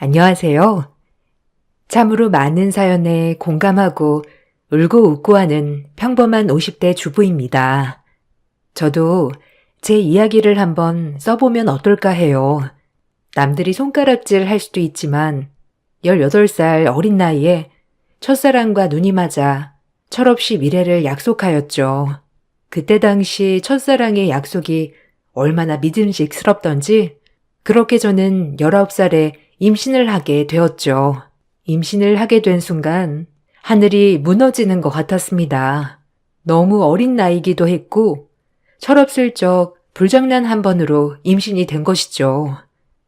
안녕하세요. 참으로 많은 사연에 공감하고 울고 웃고 하는 평범한 50대 주부입니다. 저도 제 이야기를 한번 써보면 어떨까 해요. 남들이 손가락질 할 수도 있지만 18살 어린 나이에 첫사랑과 눈이 맞아 철없이 미래를 약속하였죠. 그때 당시 첫사랑의 약속이 얼마나 믿음직스럽던지 그렇게 저는 19살에 임신을 하게 되었죠. 임신을 하게 된 순간 하늘이 무너지는 것 같았습니다. 너무 어린 나이기도 했고 철없을적 불장난 한 번으로 임신이 된 것이죠.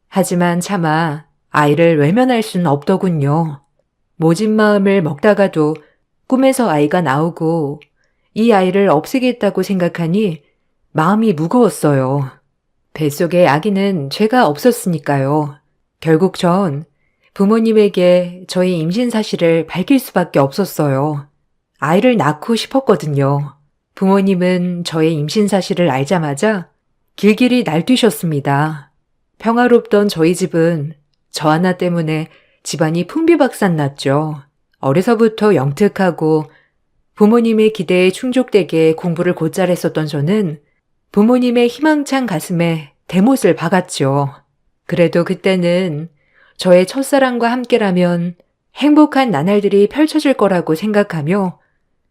하지만 차마 아이를 외면할 수는 없더군요. 모진 마음을 먹다가도 꿈에서 아이가 나오고 이 아이를 없애겠다고 생각하니 마음이 무거웠어요. 뱃속에 아기는 죄가 없었으니까요. 결국 전 부모님에게 저희 임신 사실을 밝힐 수밖에 없었어요. 아이를 낳고 싶었거든요. 부모님은 저의 임신 사실을 알자마자 길길이 날뛰셨습니다. 평화롭던 저희 집은 저 하나 때문에 집안이 풍비박산 났죠. 어려서부터 영특하고 부모님의 기대에 충족되게 공부를 곧잘 했었던 저는 부모님의 희망찬 가슴에 대못을 박았죠. 그래도 그때는 저의 첫사랑과 함께라면 행복한 나날들이 펼쳐질 거라고 생각하며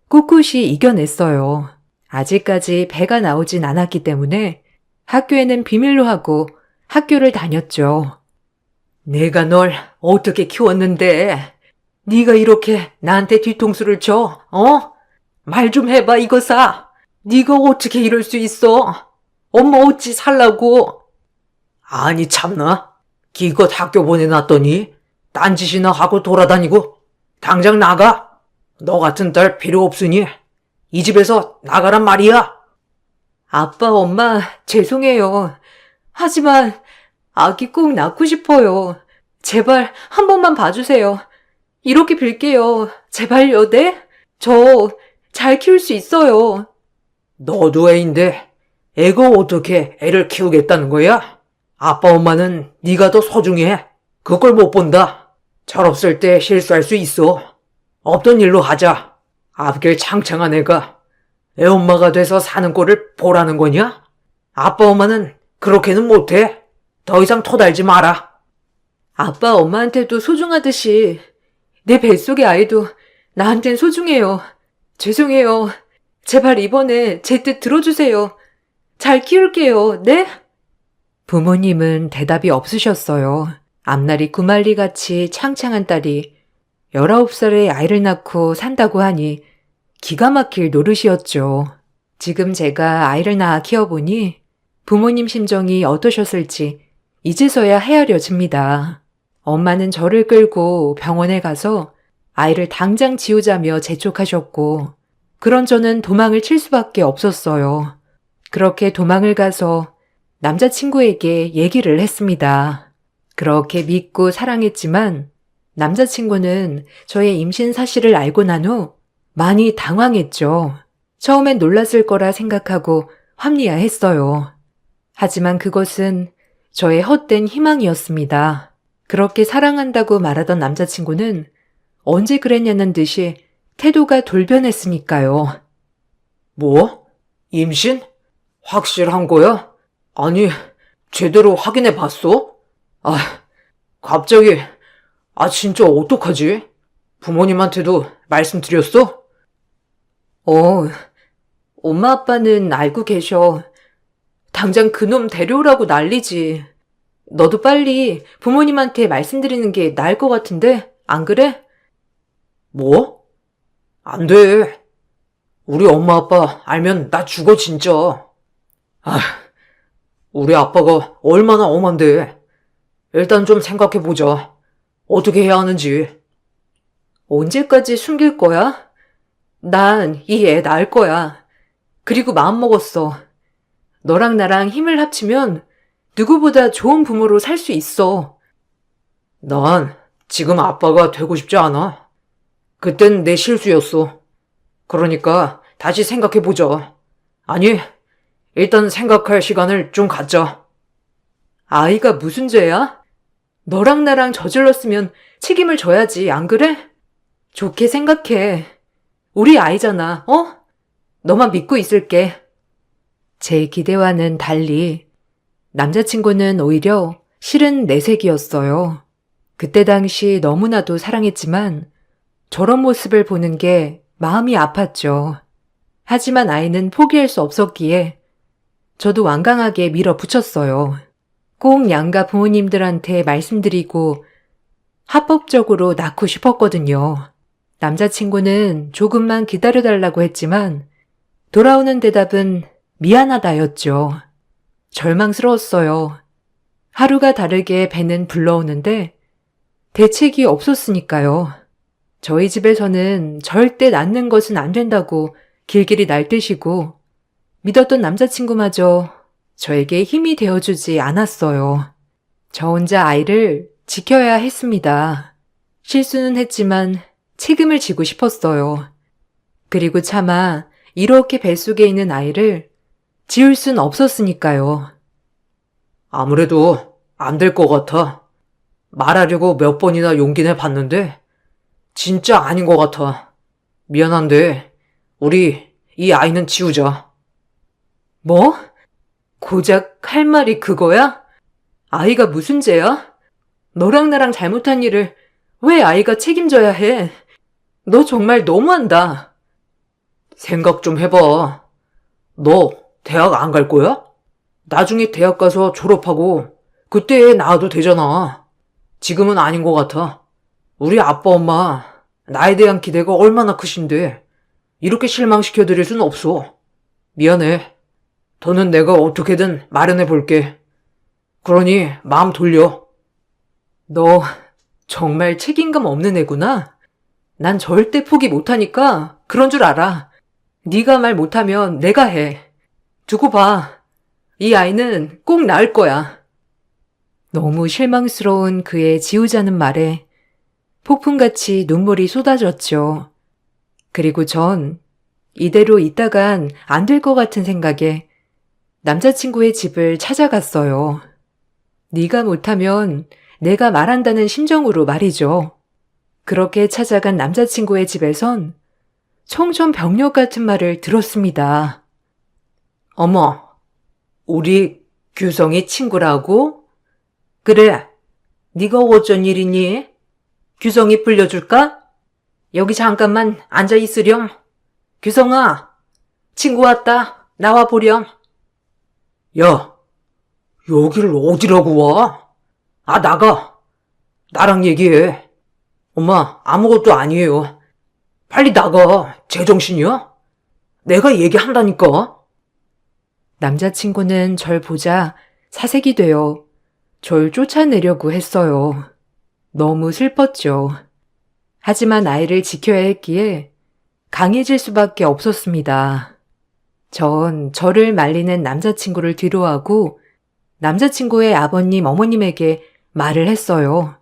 꿋꿋이 이겨냈어요. 아직까지 배가 나오진 않았기 때문에 학교에는 비밀로 하고 학교를 다녔죠. 내가 널 어떻게 키웠는데 네가 이렇게 나한테 뒤통수를 쳐? 말 좀 해봐 이거사. 네가 어떻게 이럴 수 있어? 엄마 어찌 살라고? 아니 참나. 기껏 학교 보내놨더니 딴짓이나 하고 돌아다니고 당장 나가. 너 같은 딸 필요 없으니 이 집에서 나가란 말이야. 아빠, 엄마 죄송해요. 하지만 아기 꼭 낳고 싶어요. 제발 한 번만 봐주세요. 이렇게 빌게요. 제발요, 네? 저 잘 키울 수 있어요. 너도 애인데 애가 어떻게 애를 키우겠다는 거야? 아빠 엄마는 네가 더 소중해. 그걸 못 본다. 철없을 때 실수할 수 있어. 없던 일로 하자. 앞길 창창한 애가 애 엄마가 돼서 사는 꼴을 보라는 거냐? 아빠 엄마는 그렇게는 못해. 더 이상 토달지 마라. 아빠 엄마한테도 소중하듯이 내 뱃속의 아이도 나한텐 소중해요. 죄송해요. 제발 이번에 제 뜻 들어주세요. 잘 키울게요. 네? 부모님은 대답이 없으셨어요. 앞날이 구말리같이 창창한 딸이 19살에 아이를 낳고 산다고 하니 기가 막힐 노릇이었죠. 지금 제가 아이를 낳아 키워보니 부모님 심정이 어떠셨을지 이제서야 헤아려집니다. 엄마는 저를 끌고 병원에 가서 아이를 당장 지우자며 재촉하셨고 그런 저는 도망을 칠 수밖에 없었어요. 그렇게 도망을 가서 남자친구에게 얘기를 했습니다. 그렇게 믿고 사랑했지만 남자친구는 저의 임신 사실을 알고 난 후 많이 당황했죠. 처음엔 놀랐을 거라 생각하고 합리화했어요. 하지만 그것은 저의 헛된 희망이었습니다. 그렇게 사랑한다고 말하던 남자친구는 언제 그랬냐는 듯이 태도가 돌변했으니까요. 뭐? 임신? 확실한 거야? 아니, 제대로 확인해 봤어? 갑자기, 진짜 어떡하지? 부모님한테도 말씀드렸어? 엄마 아빠는 알고 계셔. 당장 그놈 데려오라고 난리지. 너도 빨리 부모님한테 말씀드리는 게 나을 것 같은데, 안 그래? 뭐? 안 돼. 우리 엄마 아빠 알면 나 죽어 진짜. 우리 아빠가 얼마나 엄한데. 일단 좀 생각해보자. 어떻게 해야 하는지. 언제까지 숨길 거야? 난 이 애 낳을 거야. 그리고 마음먹었어. 너랑 나랑 힘을 합치면 누구보다 좋은 부모로 살 수 있어. 난 지금 아빠가 되고 싶지 않아. 그땐 내 실수였어. 그러니까 다시 생각해보자. 아니, 일단 생각할 시간을 좀 갖자. 아이가 무슨 죄야? 너랑 나랑 저질렀으면 책임을 져야지, 안 그래? 좋게 생각해. 우리 아이잖아, 어? 너만 믿고 있을게. 제 기대와는 달리 남자친구는 오히려 실은 내색이었어요. 그때 당시 너무나도 사랑했지만 저런 모습을 보는 게 마음이 아팠죠. 하지만 아이는 포기할 수 없었기에 저도 완강하게 밀어붙였어요. 꼭 양가 부모님들한테 말씀드리고 합법적으로 낳고 싶었거든요. 남자친구는 조금만 기다려달라고 했지만 돌아오는 대답은 미안하다였죠. 절망스러웠어요. 하루가 다르게 배는 불러오는데 대책이 없었으니까요. 저희 집에서는 절대 낳는 것은 안 된다고 길길이 날뛰시고 믿었던 남자친구마저 저에게 힘이 되어주지 않았어요. 저 혼자 아이를 지켜야 했습니다. 실수는 했지만 책임을 지고 싶었어요. 그리고 차마 이렇게 뱃속에 있는 아이를 지울 순 없었으니까요. 아무래도 안 될 것 같아. 말하려고 몇 번이나 용기 내봤는데 진짜 아닌 것 같아. 미안한데 우리 이 아이는 지우자. 뭐? 고작 할 말이 그거야? 아이가 무슨 죄야? 너랑 나랑 잘못한 일을 왜 아이가 책임져야 해? 너 정말 너무한다. 생각 좀 해봐. 너 대학 안 갈 거야? 나중에 대학 가서 졸업하고 그때 애 낳아도 되잖아. 지금은 아닌 것 같아. 우리 아빠 엄마 나에 대한 기대가 얼마나 크신데 이렇게 실망시켜드릴 수는 없어. 미안해. 더는 내가 어떻게든 마련해 볼게. 그러니 마음 돌려. 너 정말 책임감 없는 애구나. 난 절대 포기 못하니까 그런 줄 알아. 네가 말 못하면 내가 해. 두고 봐. 이 아이는 꼭 낳을 거야. 너무 실망스러운 그의 지우자는 말에 폭풍같이 눈물이 쏟아졌죠. 그리고 전 이대로 있다간 안 될 것 같은 생각에 남자친구의 집을 찾아갔어요. 네가 못하면 내가 말한다는 심정으로 말이죠. 그렇게 찾아간 남자친구의 집에선 청천벽력 같은 말을 들었습니다. 어머, 우리 규성이 친구라고? 그래, 네가 어쩐 일이니? 규성이 불려줄까? 여기 잠깐만 앉아 있으렴. 규성아, 친구 왔다. 나와 보렴. 야, 여기를 어디라고 와? 아, 나가. 나랑 얘기해. 엄마, 아무것도 아니에요. 빨리 나가. 제정신이야? 내가 얘기한다니까. 남자친구는 절 보자 사색이 되어 절 쫓아내려고 했어요. 너무 슬펐죠. 하지만 아이를 지켜야 했기에 강해질 수밖에 없었습니다. 전 저를 말리는 남자친구를 뒤로하고 남자친구의 아버님, 어머님에게 말을 했어요.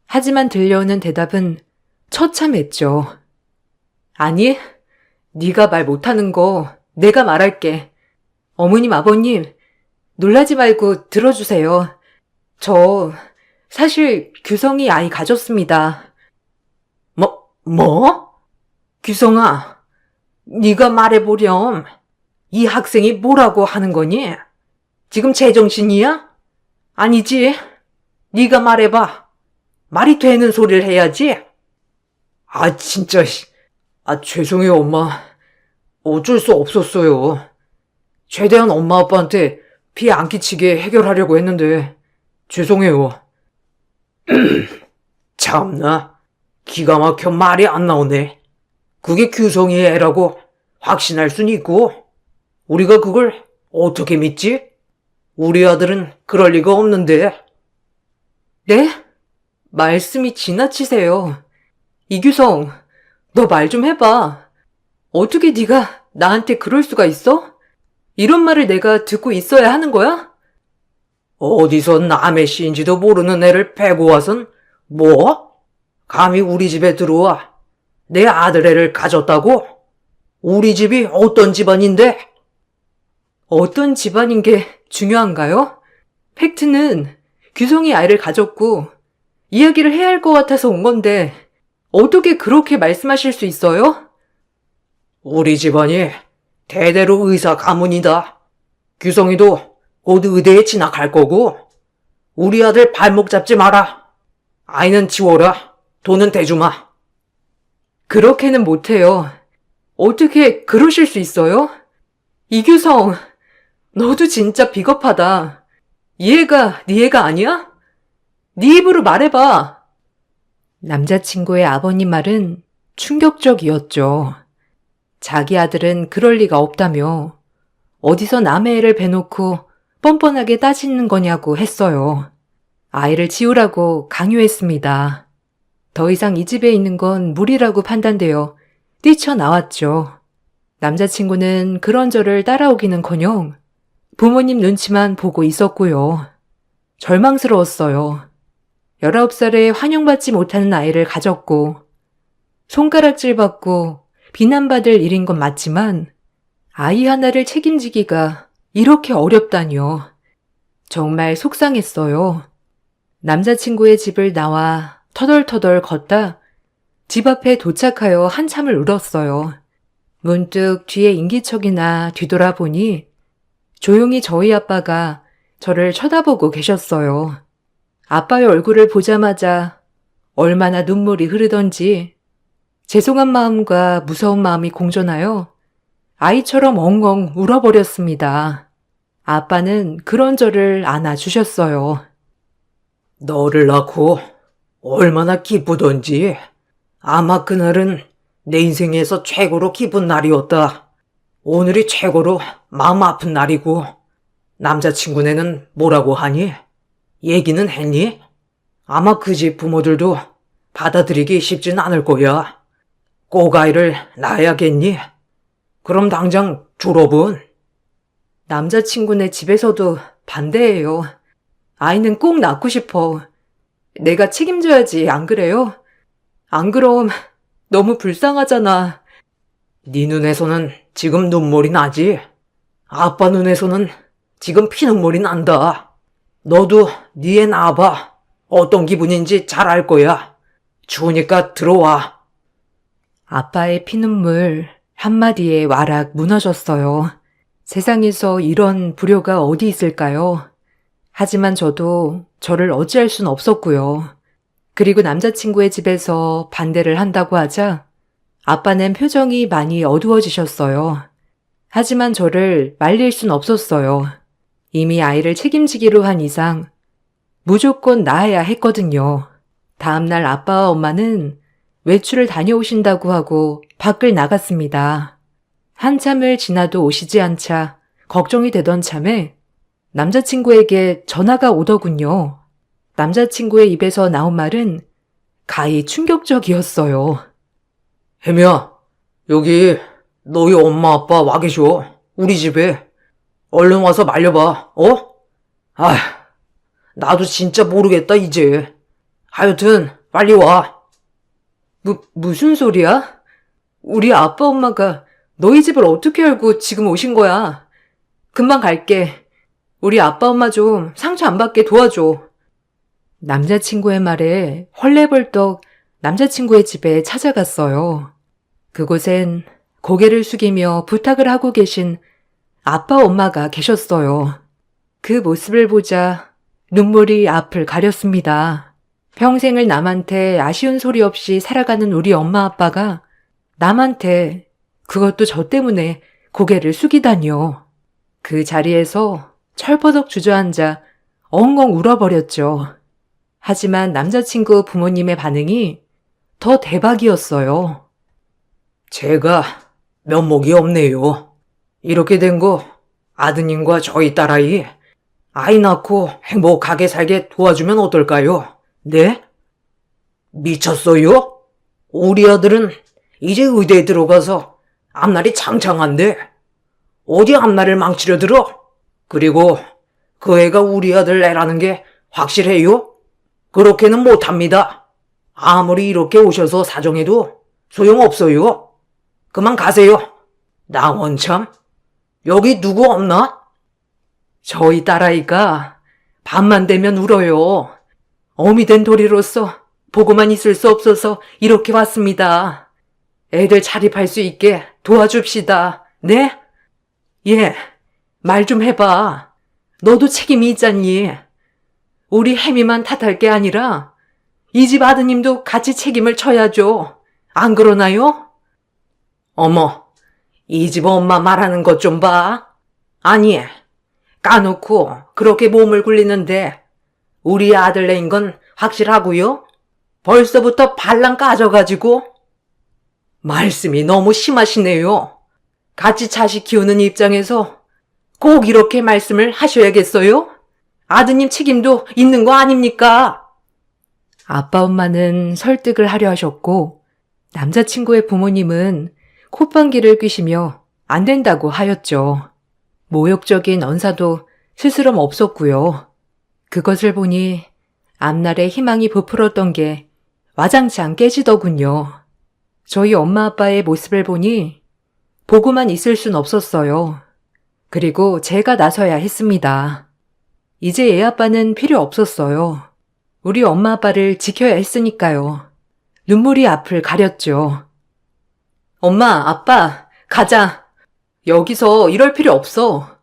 하지만 들려오는 대답은 처참했죠. 아니, 네가 말 못하는 거 내가 말할게. 어머님, 아버님, 놀라지 말고 들어주세요. 저 사실 규성이 아이 가졌습니다. 뭐? 규성아, 네가 말해보렴. 이 학생이 뭐라고 하는 거니? 지금 제정신이야? 아니지. 네가 말해봐. 말이 되는 소리를 해야지. 아, 진짜. 죄송해요, 엄마. 어쩔 수 없었어요. 최대한 엄마 아빠한테 피해 안 끼치게 해결하려고 했는데 죄송해요. 참나, 기가 막혀 말이 안 나오네. 그게 규성이의 애라고 확신할 순 있고 우리가 그걸 어떻게 믿지? 우리 아들은 그럴 리가 없는데. 네? 말씀이 지나치세요. 이규성, 너 말 좀 해봐. 어떻게 네가 나한테 그럴 수가 있어? 이런 말을 내가 듣고 있어야 하는 거야? 어디서 남의 씨인지도 모르는 애를 패고 와선 뭐? 감히 우리 집에 들어와 내 아들 애를 가졌다고? 우리 집이 어떤 집안인데? 어떤 집안인 게 중요한가요? 팩트는 규성이 아이를 가졌고 이야기를 해야 할 것 같아서 온 건데 어떻게 그렇게 말씀하실 수 있어요? 우리 집안이 대대로 의사 가문이다. 규성이도 곧 의대에 진학할 거고, 우리 아들 발목 잡지 마라. 아이는 지워라. 돈은 대주마. 그렇게는 못해요. 어떻게 그러실 수 있어요? 이규성, 너도 진짜 비겁하다. 이 애가 네 애가 아니야? 네 입으로 말해봐. 남자친구의 아버님 말은 충격적이었죠. 자기 아들은 그럴 리가 없다며 어디서 남의 애를 베놓고 뻔뻔하게 따지는 거냐고 했어요. 아이를 지우라고 강요했습니다. 더 이상 이 집에 있는 건 무리라고 판단되어 뛰쳐나왔죠. 남자친구는 그런 저를 따라오기는커녕 부모님 눈치만 보고 있었고요. 절망스러웠어요. 19살에 환영받지 못하는 아이를 가졌고 손가락질 받고 비난받을 일인 건 맞지만 아이 하나를 책임지기가 이렇게 어렵다니요. 정말 속상했어요. 남자친구의 집을 나와 터덜터덜 걷다 집 앞에 도착하여 한참을 울었어요. 문득 뒤에 인기척이나 뒤돌아보니 조용히 저희 아빠가 저를 쳐다보고 계셨어요. 아빠의 얼굴을 보자마자 얼마나 눈물이 흐르던지 죄송한 마음과 무서운 마음이 공존하여 아이처럼 엉엉 울어버렸습니다. 아빠는 그런 저를 안아주셨어요. 너를 낳고 얼마나 기쁘던지. 아마 그날은 내 인생에서 최고로 기쁜 날이었다. 오늘이 최고로 마음 아픈 날이고, 남자친구네는 뭐라고 하니? 얘기는 했니? 아마 그 집 부모들도 받아들이기 쉽진 않을 거야. 꼭 아이를 낳아야겠니? 그럼 당장 졸업은? 남자친구네 집에서도 반대해요. 아이는 꼭 낳고 싶어. 내가 책임져야지, 안 그래요? 안 그럼 너무 불쌍하잖아. 네 눈에서는 지금 눈물이 나지? 아빠 눈에서는 지금 피눈물이 난다. 너도 네 애 낳아봐. 어떤 기분인지 잘 알 거야. 추우니까 들어와. 아빠의 피눈물 한마디에 와락 무너졌어요. 세상에서 이런 불효가 어디 있을까요? 하지만 저도 저를 어찌할 순 없었고요. 그리고 남자친구의 집에서 반대를 한다고 하자 아빠는 표정이 많이 어두워지셨어요. 하지만 저를 말릴 순 없었어요. 이미 아이를 책임지기로 한 이상 무조건 낳아야 했거든요. 다음날 아빠와 엄마는 외출을 다녀오신다고 하고 밖을 나갔습니다. 한참을 지나도 오시지 않자 걱정이 되던 참에 남자친구에게 전화가 오더군요. 남자친구의 입에서 나온 말은 가히 충격적이었어요. 혜미야, 여기 너희 엄마 아빠 와 계셔. 우리 집에. 얼른 와서 말려봐. 아, 나도 진짜 모르겠다 이제. 하여튼 빨리 와. 무슨 소리야? 우리 아빠 엄마가 너희 집을 어떻게 알고 지금 오신 거야? 금방 갈게. 우리 아빠 엄마 좀 상처 안 받게 도와줘. 남자친구의 말에 헐레벌떡 남자친구의 집에 찾아갔어요. 그곳엔 고개를 숙이며 부탁을 하고 계신 아빠 엄마가 계셨어요. 그 모습을 보자 눈물이 앞을 가렸습니다. 평생을 남한테 아쉬운 소리 없이 살아가는 우리 엄마 아빠가 남한테, 그것도 저 때문에 고개를 숙이다니요. 그 자리에서 철버덕 주저앉아 엉엉 울어버렸죠. 하지만 남자친구 부모님의 반응이 더 대박이었어요. 제가 면목이 없네요. 이렇게 된 거 아드님과 저희 딸아이 아이 낳고 행복하게 살게 도와주면 어떨까요? 네? 미쳤어요? 우리 아들은 이제 의대에 들어가서 앞날이 창창한데 어디 앞날을 망치려 들어? 그리고 그 애가 우리 아들 애라는 게 확실해요? 그렇게는 못합니다. 아무리 이렇게 오셔서 사정해도 소용없어요. 그만 가세요. 나 원참. 여기 누구 없나? 저희 딸아이가 밤만 되면 울어요. 어미 된 도리로서 보고만 있을 수 없어서 이렇게 왔습니다. 애들 자립할 수 있게 도와줍시다. 네? 예, 말 좀 해봐. 너도 책임이 있잖니. 우리 혜미만 탓할 게 아니라 이 집 아드님도 같이 책임을 져야죠. 안 그러나요? 어머, 이 집 엄마 말하는 것 좀 봐. 아니, 까놓고 그렇게 몸을 굴리는데 우리 아들네인 건 확실하고요? 벌써부터 발랑 까져가지고. 말씀이 너무 심하시네요. 같이 자식 키우는 입장에서 꼭 이렇게 말씀을 하셔야겠어요? 아드님 책임도 있는 거 아닙니까? 아빠 엄마는 설득을 하려 하셨고 남자친구의 부모님은 콧방귀를 뀌시며 안 된다고 하였죠. 모욕적인 언사도 스스럼 없었고요. 그것을 보니 앞날에 희망이 부풀었던 게 와장창 깨지더군요. 저희 엄마 아빠의 모습을 보니 보고만 있을 순 없었어요. 그리고 제가 나서야 했습니다. 이제 애 아빠는 필요 없었어요. 우리 엄마 아빠를 지켜야 했으니까요. 눈물이 앞을 가렸죠. 엄마, 아빠, 가자. 여기서 이럴 필요 없어.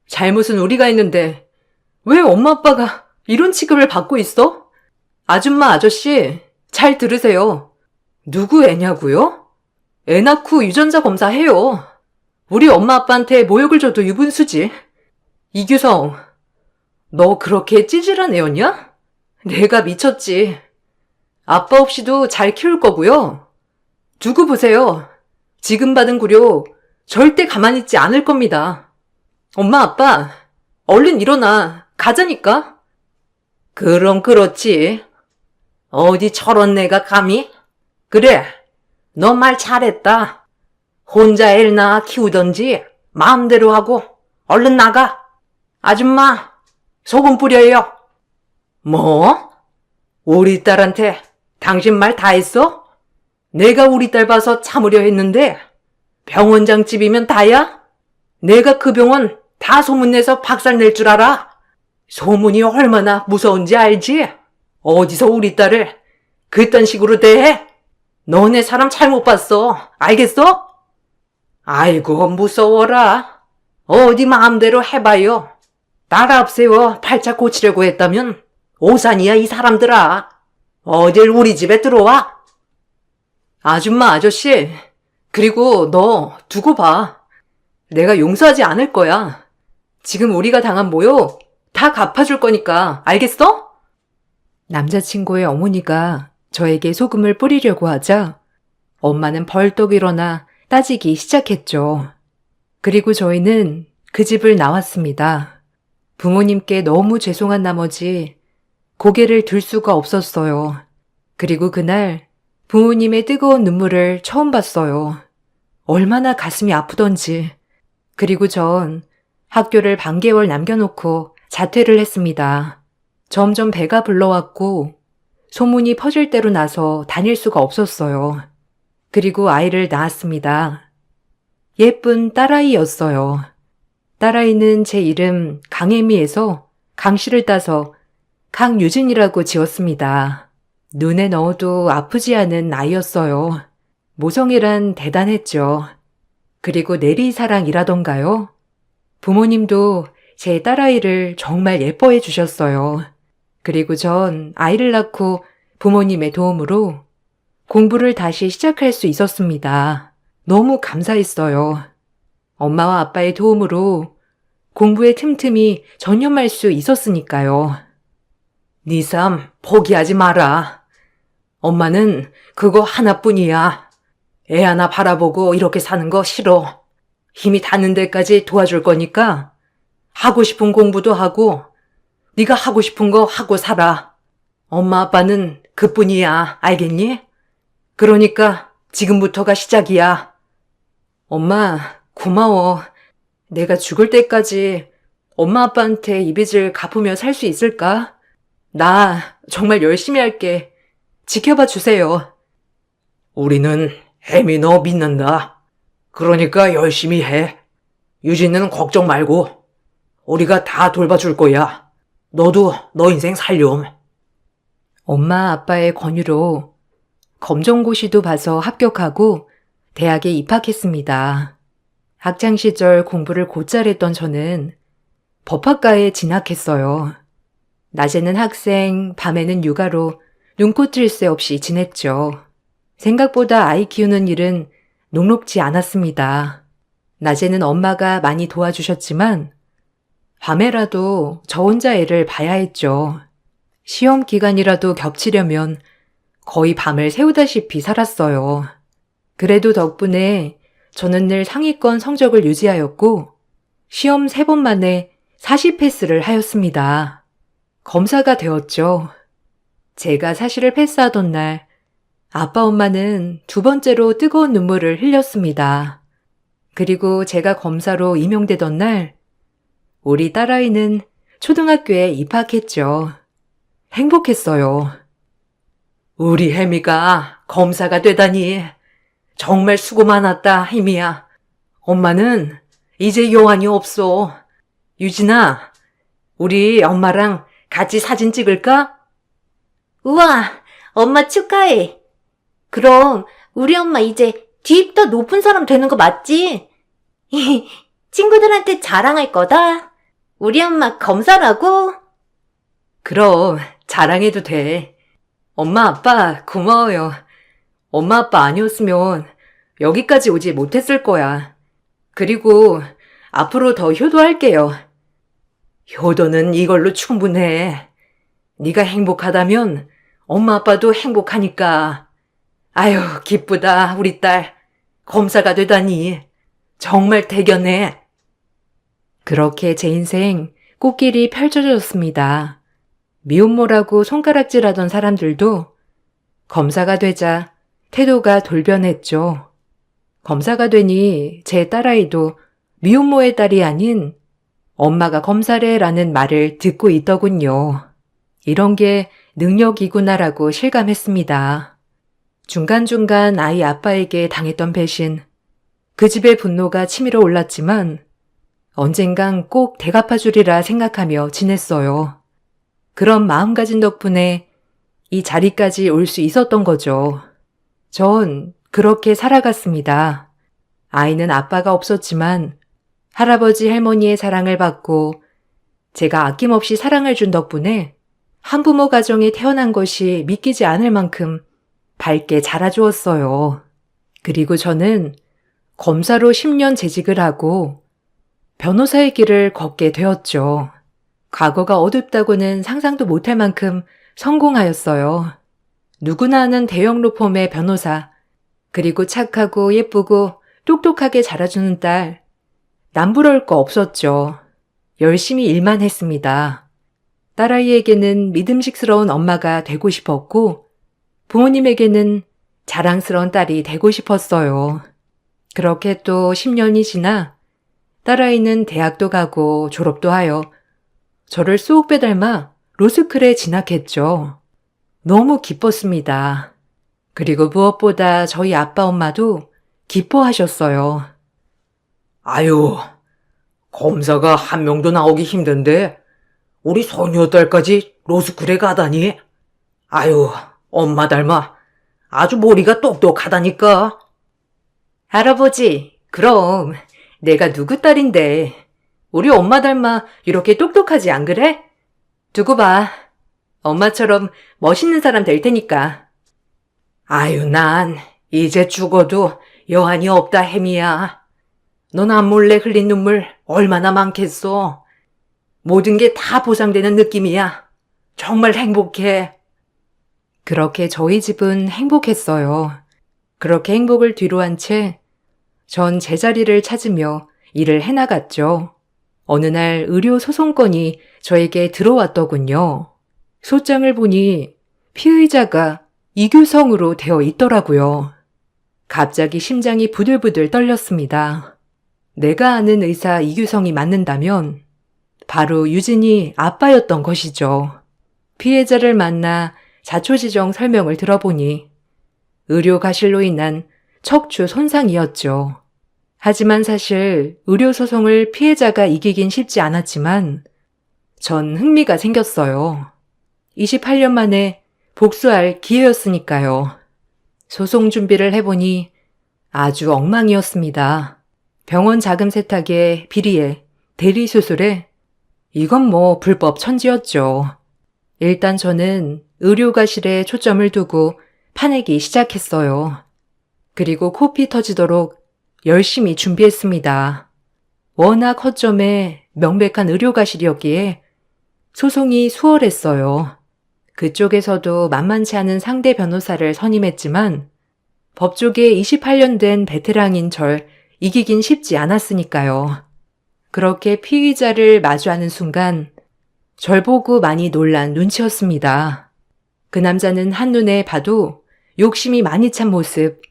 잘못은 우리가 했는데 왜 엄마 아빠가 이런 취급을 받고 있어? 아줌마, 아저씨, 잘 들으세요. 누구 애냐고요? 애 낳고 유전자 검사해요. 우리 엄마 아빠한테 모욕을 줘도 유분수지. 이규성, 너 그렇게 찌질한 애였냐? 내가 미쳤지. 아빠 없이도 잘 키울 거고요. 두고 보세요. 지금 받은 구료 절대 가만히 있지 않을 겁니다. 엄마, 아빠, 얼른 일어나. 가자니까. 그럼 그렇지. 어디 저런 애가 감히? 그래, 너 말 잘했다. 혼자 애를 낳아 키우던지 마음대로 하고 얼른 나가. 아줌마, 소금 뿌려요. 뭐? 우리 딸한테 당신 말 다 했어? 내가 우리 딸 봐서 참으려 했는데 병원장 집이면 다야? 내가 그 병원 다 소문내서 박살낼 줄 알아? 소문이 얼마나 무서운지 알지? 어디서 우리 딸을 그딴 식으로 대해? 너네 사람 잘못 봤어. 알겠어? 아이고, 무서워라. 어디 마음대로 해봐요. 나라 앞세워 팔자 고치려고 했다면 오산이야, 이 사람들아. 어딜 우리 집에 들어와? 아줌마, 아저씨, 그리고 너 두고 봐. 내가 용서하지 않을 거야. 지금 우리가 당한 모욕 다 갚아줄 거니까, 알겠어? 남자친구의 어머니가 저에게 소금을 뿌리려고 하자 엄마는 벌떡 일어나 따지기 시작했죠. 그리고 저희는 그 집을 나왔습니다. 부모님께 너무 죄송한 나머지 고개를 들 수가 없었어요. 그리고 그날 부모님의 뜨거운 눈물을 처음 봤어요. 얼마나 가슴이 아프던지. 그리고 전 학교를 반개월 남겨놓고 자퇴를 했습니다. 점점 배가 불러왔고 소문이 퍼질 대로 나서 다닐 수가 없었어요. 그리고 아이를 낳았습니다. 예쁜 딸아이였어요. 딸아이는 제 이름 강혜미에서 강씨를 따서 강유진이라고 지었습니다. 눈에 넣어도 아프지 않은 아이였어요. 모성애란 대단했죠. 그리고 내리사랑이라던가요. 부모님도 제 딸아이를 정말 예뻐해 주셨어요. 그리고 전 아이를 낳고 부모님의 도움으로 공부를 다시 시작할 수 있었습니다. 너무 감사했어요. 엄마와 아빠의 도움으로 공부에 틈틈이 전념할 수 있었으니까요. 네 삶 포기하지 마라. 엄마는 그거 하나뿐이야. 애 하나 바라보고 이렇게 사는 거 싫어. 힘이 닿는 데까지 도와줄 거니까 하고 싶은 공부도 하고 네가 하고 싶은 거 하고 살아. 엄마 아빠는 그뿐이야. 알겠니? 그러니까 지금부터가 시작이야. 엄마, 고마워. 내가 죽을 때까지 엄마 아빠한테 이 빚을 갚으며 살 수 있을까? 나 정말 열심히 할게. 지켜봐 주세요. 우리는 혜미 너 믿는다. 그러니까 열심히 해. 유진은 걱정 말고 우리가 다 돌봐줄 거야. 너도 너 인생 살렴. 엄마 아빠의 권유로 검정고시도 봐서 합격하고 대학에 입학했습니다. 학창시절 공부를 곧잘 했던 저는 법학과에 진학했어요. 낮에는 학생, 밤에는 육아로 눈코 뜰 새 없이 지냈죠. 생각보다 아이 키우는 일은 녹록지 않았습니다. 낮에는 엄마가 많이 도와주셨지만 밤에라도 저 혼자 애를 봐야 했죠. 시험 기간이라도 겹치려면 거의 밤을 새우다시피 살았어요. 그래도 덕분에 저는 늘 상위권 성적을 유지하였고 시험 3번 만에 40패스를 하였습니다. 검사가 되었죠. 제가 사실을 패스하던 날 아빠 엄마는 2번째로 뜨거운 눈물을 흘렸습니다. 그리고 제가 검사로 임용되던 날 우리 딸아이는 초등학교에 입학했죠. 행복했어요. 우리 혜미가 검사가 되다니 정말 수고 많았다, 혜미야. 엄마는 이제 여한이 없어. 유진아, 우리 엄마랑 같이 사진 찍을까? 우와, 엄마 축하해. 그럼 우리 엄마 이제 뒤입더 높은 사람 되는 거 맞지? 친구들한테 자랑할 거다. 우리 엄마 검사라고? 그럼 자랑해도 돼. 엄마 아빠 고마워요. 엄마 아빠 아니었으면 여기까지 오지 못했을 거야. 그리고 앞으로 더 효도할게요. 효도는 이걸로 충분해. 네가 행복하다면 엄마 아빠도 행복하니까. 아유, 기쁘다, 우리 딸. 검사가 되다니. 정말 대견해. 그렇게 제 인생 꽃길이 펼쳐졌습니다. 미혼모라고 손가락질하던 사람들도 검사가 되자 태도가 돌변했죠. 검사가 되니 제 딸아이도 미혼모의 딸이 아닌 엄마가 검사래라는 말을 듣고 있더군요. 이런 게 능력이구나라고 실감했습니다. 중간중간 아이 아빠에게 당했던 배신, 그 집의 분노가 치밀어 올랐지만 언젠간 꼭 대갚아주리라 생각하며 지냈어요. 그런 마음가짐 덕분에 이 자리까지 올 수 있었던 거죠. 전 그렇게 살아갔습니다. 아이는 아빠가 없었지만 할아버지 할머니의 사랑을 받고 제가 아낌없이 사랑을 준 덕분에 한부모 가정에 태어난 것이 믿기지 않을 만큼 밝게 자라주었어요. 그리고 저는 검사로 10년 재직을 하고 변호사의 길을 걷게 되었죠. 과거가 어둡다고는 상상도 못할 만큼 성공하였어요. 누구나 아는 대형 로펌의 변호사, 그리고 착하고 예쁘고 똑똑하게 자라주는 딸, 남부러울 거 없었죠. 열심히 일만 했습니다. 딸아이에게는 믿음직스러운 엄마가 되고 싶었고 부모님에게는 자랑스러운 딸이 되고 싶었어요. 그렇게 또 10년이 지나 딸아이는 대학도 가고 졸업도 하여 저를 쏙 빼닮아 로스쿨에 진학했죠. 너무 기뻤습니다. 그리고 무엇보다 저희 아빠 엄마도 기뻐하셨어요. 아유, 검사가 한 명도 나오기 힘든데 우리 소녀딸까지 로스쿨에 가다니. 아유, 엄마 닮아 아주 머리가 똑똑하다니까. 할아버지, 그럼 내가 누구 딸인데 우리 엄마 닮아 이렇게 똑똑하지 안 그래? 두고 봐. 엄마처럼 멋있는 사람 될 테니까. 아유, 난 이제 죽어도 여한이 없다, 혜미야. 넌 안몰래 흘린 눈물 얼마나 많겠어. 모든 게 다 보상되는 느낌이야. 정말 행복해. 그렇게 저희 집은 행복했어요. 그렇게 행복을 뒤로한 채 전 제자리를 찾으며 일을 해나갔죠. 어느 날 의료 소송건이 저에게 들어왔더군요. 소장을 보니 피의자가 이규성으로 되어 있더라고요. 갑자기 심장이 부들부들 떨렸습니다. 내가 아는 의사 이규성이 맞는다면 바로 유진이 아빠였던 것이죠. 피해자를 만나 자초지정 설명을 들어보니 의료 가실로 인한 척추 손상이었죠. 하지만 사실 의료 소송을 피해자가 이기긴 쉽지 않았지만 전 흥미가 생겼어요. 28년 만에 복수할 기회였으니까요. 소송 준비를 해보니 아주 엉망이었습니다. 병원 자금 세탁에 비리에 대리 수술에 이건 뭐 불법 천지였죠. 일단 저는 의료가실에 초점을 두고 파내기 시작했어요. 그리고 코피 터지도록 열심히 준비했습니다. 워낙 허점에 명백한 의료가실이었기에 소송이 수월했어요. 그쪽에서도 만만치 않은 상대 변호사를 선임했지만 법조계 28년 된 베테랑인 절 이기긴 쉽지 않았으니까요. 그렇게 피의자를 마주하는 순간 절 보고 많이 놀란 눈치였습니다. 그 남자는 한눈에 봐도 욕심이 많이 찬 모습.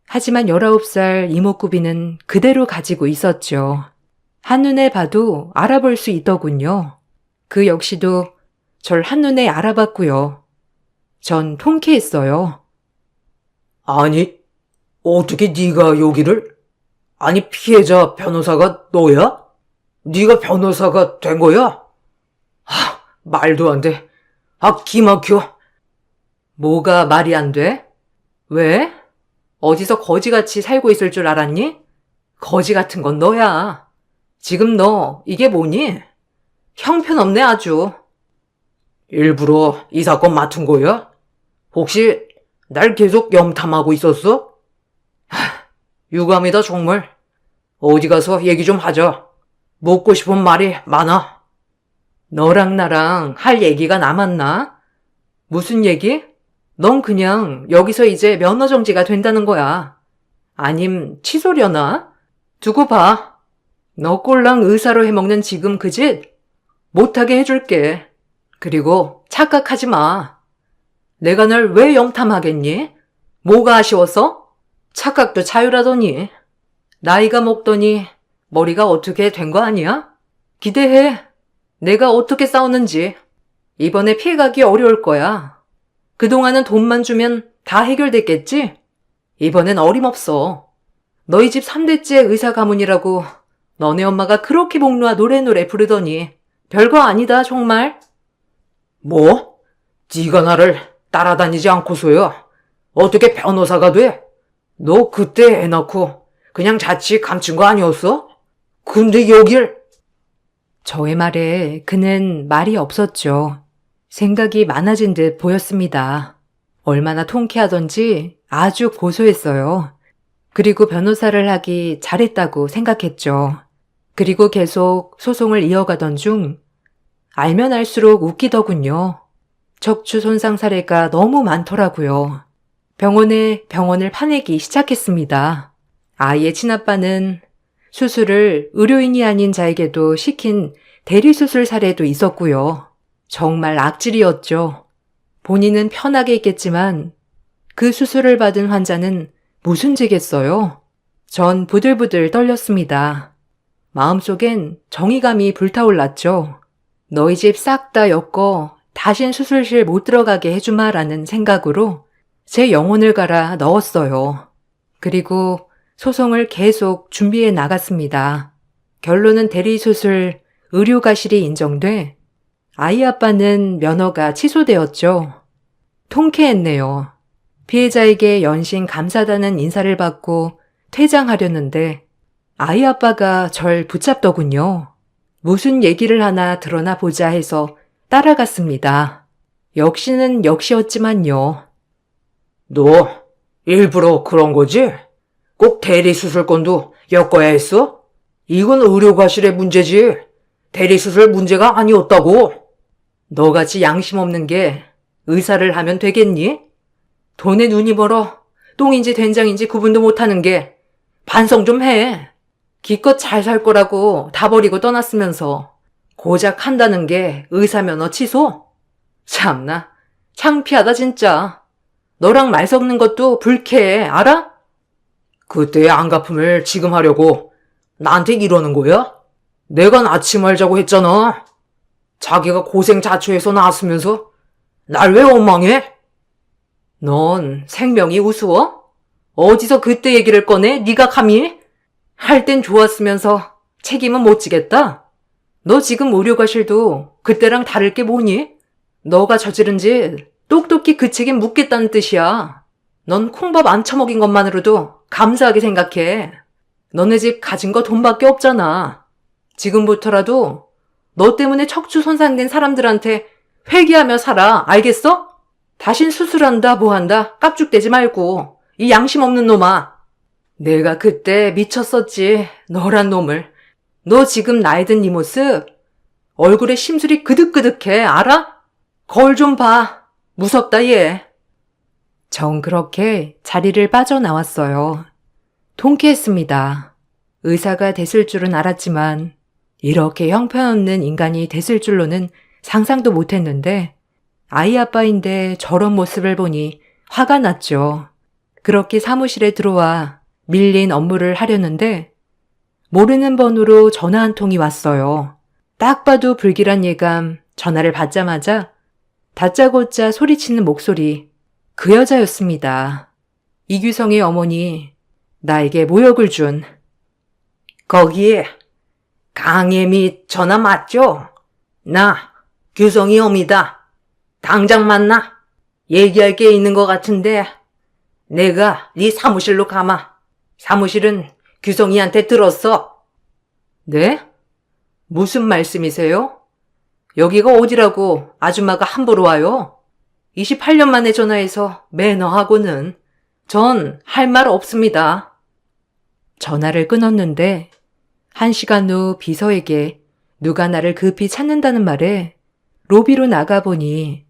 하지만 19살 이목구비는 그대로 가지고 있었죠. 한눈에 봐도 알아볼 수 있더군요. 그 역시도 절 한눈에 알아봤고요. 전 통쾌했어요. 아니, 어떻게 네가 여기를? 아니, 피해자 변호사가 너야? 네가 변호사가 된 거야? 말도 안 돼. 기막혀. 뭐가 말이 안 돼? 왜? 어디서 거지같이 살고 있을 줄 알았니? 거지 같은 건 너야. 지금 너 이게 뭐니? 형편없네 아주. 일부러 이 사건 맡은 거야? 혹시 날 계속 염탐하고 있었어? 유감이다 정말. 어디 가서 얘기 좀 하자. 묻고 싶은 말이 많아. 너랑 나랑 할 얘기가 남았나? 무슨 얘기? 넌 그냥 여기서 이제 면허 정지가 된다는 거야. 아님 취소려나? 두고 봐. 너 꼴랑 의사로 해먹는 지금 그 짓 못하게 해줄게. 그리고 착각하지 마. 내가 널 왜 염탐하겠니? 뭐가 아쉬워서? 착각도 자유라더니. 나이가 먹더니 머리가 어떻게 된 거 아니야? 기대해. 내가 어떻게 싸우는지. 이번에 피해가기 어려울 거야. 그동안은 돈만 주면 다 해결됐겠지? 이번엔 어림없어. 너희 집 3대째 의사 가문이라고 너네 엄마가 그렇게 복놓아 노래노래 부르더니 별거 아니다 정말. 뭐? 네가 나를 따라다니지 않고서야 어떻게 변호사가 돼? 너 그때 애 낳고 그냥 자칫 감춘 거 아니었어? 근데 여길... 저의 말에 그는 말이 없었죠. 생각이 많아진 듯 보였습니다. 얼마나 통쾌하던지 아주 고소했어요. 그리고 변호사를 하기 잘했다고 생각했죠. 그리고 계속 소송을 이어가던 중 알면 알수록 웃기더군요. 척추 손상 사례가 너무 많더라고요. 병원을 파내기 시작했습니다. 아이의 친아빠는 수술을 의료인이 아닌 자에게도 시킨 대리수술 사례도 있었고요. 정말 악질이었죠. 본인은 편하게 있겠지만 그 수술을 받은 환자는 무슨 죄겠어요? 전 부들부들 떨렸습니다. 마음속엔 정의감이 불타올랐죠. 너희 집 싹 다 엮어 다신 수술실 못 들어가게 해주마라는 생각으로 제 영혼을 갈아 넣었어요. 그리고 소송을 계속 준비해 나갔습니다. 결론은 대리수술 의료가실이 인정돼 아이 아빠는 면허가 취소되었죠. 통쾌했네요. 피해자에게 연신 감사하다는 인사를 받고 퇴장하려는데 아이 아빠가 절 붙잡더군요. 무슨 얘기를 하나 들어나 보자 해서 따라갔습니다. 역시는 역시였지만요. 너 일부러 그런 거지? 꼭 대리수술권도 엮어야 했어? 이건 의료과실의 문제지. 대리수술 문제가 아니었다고. 너같이 양심 없는 게 의사를 하면 되겠니? 돈에 눈이 멀어 똥인지 된장인지 구분도 못하는 게 반성 좀 해. 기껏 잘 살 거라고 다 버리고 떠났으면서 고작 한다는 게 의사면허 취소? 참나 창피하다 진짜. 너랑 말 섞는 것도 불쾌해 알아? 그때의 안갚음을 지금 하려고 나한테 이러는 거야? 내가 낳지 말자고 했잖아. 자기가 고생 자초해서 낳았으면서 날 왜 원망해? 넌 생명이 우스워? 어디서 그때 얘기를 꺼내? 네가 감히? 할 땐 좋았으면서 책임은 못 지겠다. 너 지금 의료과실도 그때랑 다를 게 뭐니? 너가 저지른 짓 똑똑히 그 책임 묻겠다는 뜻이야. 넌 콩밥 안 처먹인 것만으로도 감사하게 생각해. 너네 집 가진 거 돈밖에 없잖아. 지금부터라도 너 때문에 척추 손상된 사람들한테 회개하며 살아. 알겠어? 다신 수술한다 뭐한다 깝죽대지 말고. 이 양심 없는 놈아. 내가 그때 미쳤었지. 너란 놈을. 너 지금 나이 든 네 모습 얼굴에 심술이 그득그득해. 알아? 거울 좀 봐. 무섭다 얘. 정 그렇게 자리를 빠져나왔어요. 통쾌했습니다. 의사가 됐을 줄은 알았지만 이렇게 형편없는 인간이 됐을 줄로는 상상도 못했는데 아이 아빠인데 저런 모습을 보니 화가 났죠. 그렇게 사무실에 들어와 밀린 업무를 하려는데 모르는 번호로 전화 한 통이 왔어요. 딱 봐도 불길한 예감. 전화를 받자마자 다짜고짜 소리치는 목소리. 그 여자였습니다. 이규성의 어머니, 나에게 모욕을 준. 거기에 강혜미 전화 맞죠? 나 규성이 엄이다. 당장 만나. 얘기할 게 있는 것 같은데 내가 네 사무실로 가마. 사무실은 규성이한테 들었어. 네? 무슨 말씀이세요? 여기가 어디라고 아줌마가 함부로 와요? 28년 만에 전화해서 매너하고는 전 할 말 없습니다. 전화를 끊었는데 1시간 후 비서에게 누가 나를 급히 찾는다는 말에 로비로 나가보니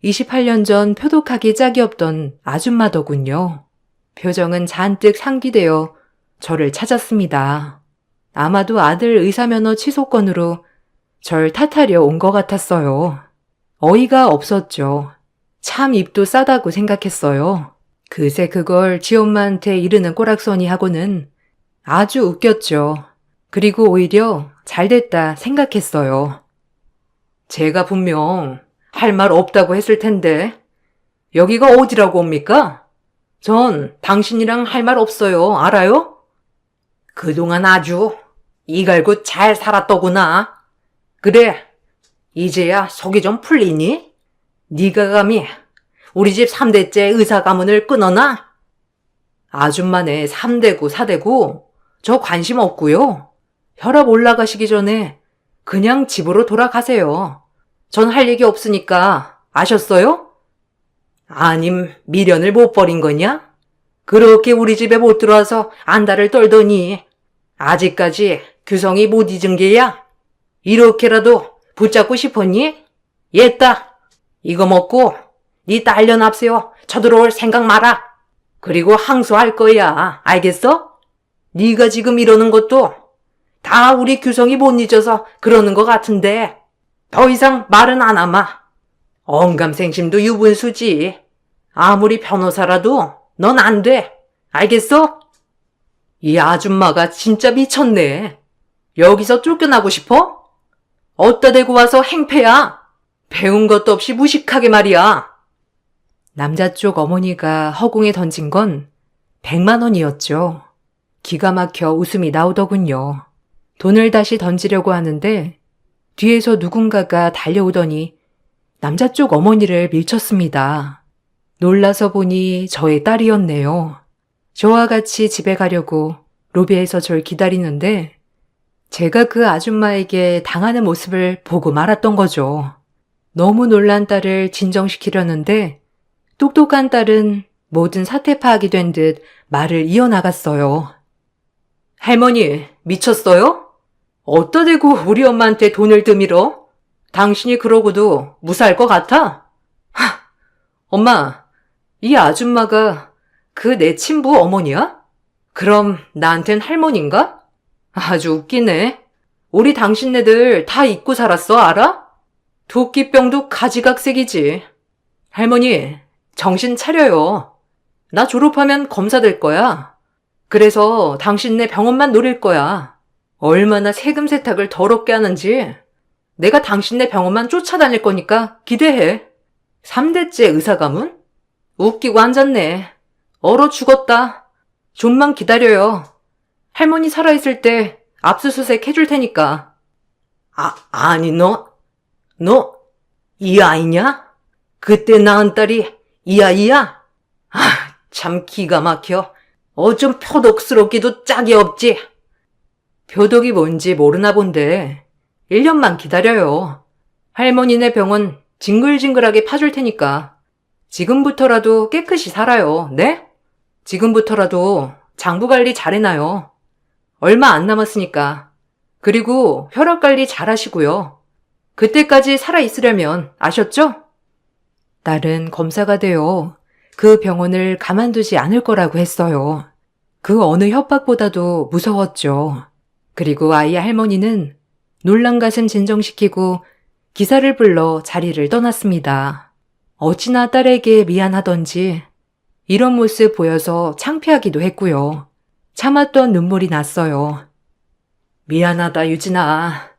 28년 전 표독하기 짝이 없던 아줌마더군요. 표정은 잔뜩 상기되어 저를 찾았습니다. 아마도 아들 의사면허 취소건으로 절 탓하려 온 것 같았어요. 어이가 없었죠. 참 입도 싸다고 생각했어요. 그새 그걸 지엄마한테 이르는 꼬락서니 하고는 아주 웃겼죠. 그리고 오히려 잘됐다 생각했어요. 제가 분명 할 말 없다고 했을 텐데 여기가 어디라고 옵니까? 전 당신이랑 할 말 없어요. 알아요? 그동안 아주 이갈고 잘 살았더구나. 그래, 이제야 속이 좀 풀리니? 네가 감히 우리 집 3대째 의사 가문을 끊어놔? 아줌마네 3대고 4대고 저 관심 없고요. 혈압 올라가시기 전에 그냥 집으로 돌아가세요. 전 할 얘기 없으니까 아셨어요? 아님 미련을 못 버린 거냐? 그렇게 우리 집에 못 들어와서 안달을 떨더니 아직까지 규성이 못 잊은 게야? 이렇게라도 붙잡고 싶었니? 옛다. 이거 먹고 네 딸년 앞세워 쳐들어올 생각 마라. 그리고 항소할 거야. 알겠어? 네가 지금 이러는 것도 다 우리 규성이 못 잊어서 그러는 것 같은데 더 이상 말은 안 하마. 언감생심도 유분수지. 아무리 변호사라도 넌 안 돼. 알겠어? 이 아줌마가 진짜 미쳤네. 여기서 쫓겨나고 싶어? 어디다 대고 와서 행패야. 배운 것도 없이 무식하게 말이야. 남자 쪽 어머니가 허공에 던진 건 100만 원이었죠. 기가 막혀 웃음이 나오더군요. 돈을 다시 던지려고 하는데 뒤에서 누군가가 달려오더니 남자 쪽 어머니를 밀쳤습니다. 놀라서 보니 저의 딸이었네요. 저와 같이 집에 가려고 로비에서 절 기다리는데 제가 그 아줌마에게 당하는 모습을 보고 말았던 거죠. 너무 놀란 딸을 진정시키려는데 똑똑한 딸은 모든 사태 파악이 된 듯 말을 이어나갔어요. 할머니, 미쳤어요? 어디다 대고 우리 엄마한테 돈을 드밀어? 당신이 그러고도 무사할 것 같아? 하, 엄마, 이 아줌마가 그 내 친부 어머니야? 그럼 나한텐 할머니인가? 아주 웃기네. 우리 당신네들 다 잊고 살았어, 알아? 도끼병도 가지각색이지. 할머니, 정신 차려요. 나 졸업하면 검사 될 거야. 그래서 당신네 병원만 노릴 거야. 얼마나 세금 세탁을 더럽게 하는지. 내가 당신네 병원만 쫓아다닐 거니까 기대해. 3대째 의사 가문? 웃기고 앉았네. 얼어 죽었다. 좀만 기다려요. 할머니 살아있을 때 압수수색 해줄 테니까. 아니 너 이 아이냐? 그때 낳은 딸이 이 아이야? 아, 참 기가 막혀. 어쩜 표독스럽기도 짝이 없지. 표독이 뭔지 모르나 본데 1년만 기다려요. 할머니네 병원 징글징글하게 파줄 테니까 지금부터라도 깨끗이 살아요. 네? 지금부터라도 장부관리 잘해놔요. 얼마 안 남았으니까. 그리고 혈압관리 잘하시고요. 그때까지 살아있으려면 아셨죠? 딸은 검사가 되어 그 병원을 가만두지 않을 거라고 했어요. 그 어느 협박보다도 무서웠죠. 그리고 아이 할머니는 놀란 가슴 진정시키고 기사를 불러 자리를 떠났습니다. 어찌나 딸에게 미안하던지 이런 모습 보여서 창피하기도 했고요. 참았던 눈물이 났어요. 미안하다, 유진아.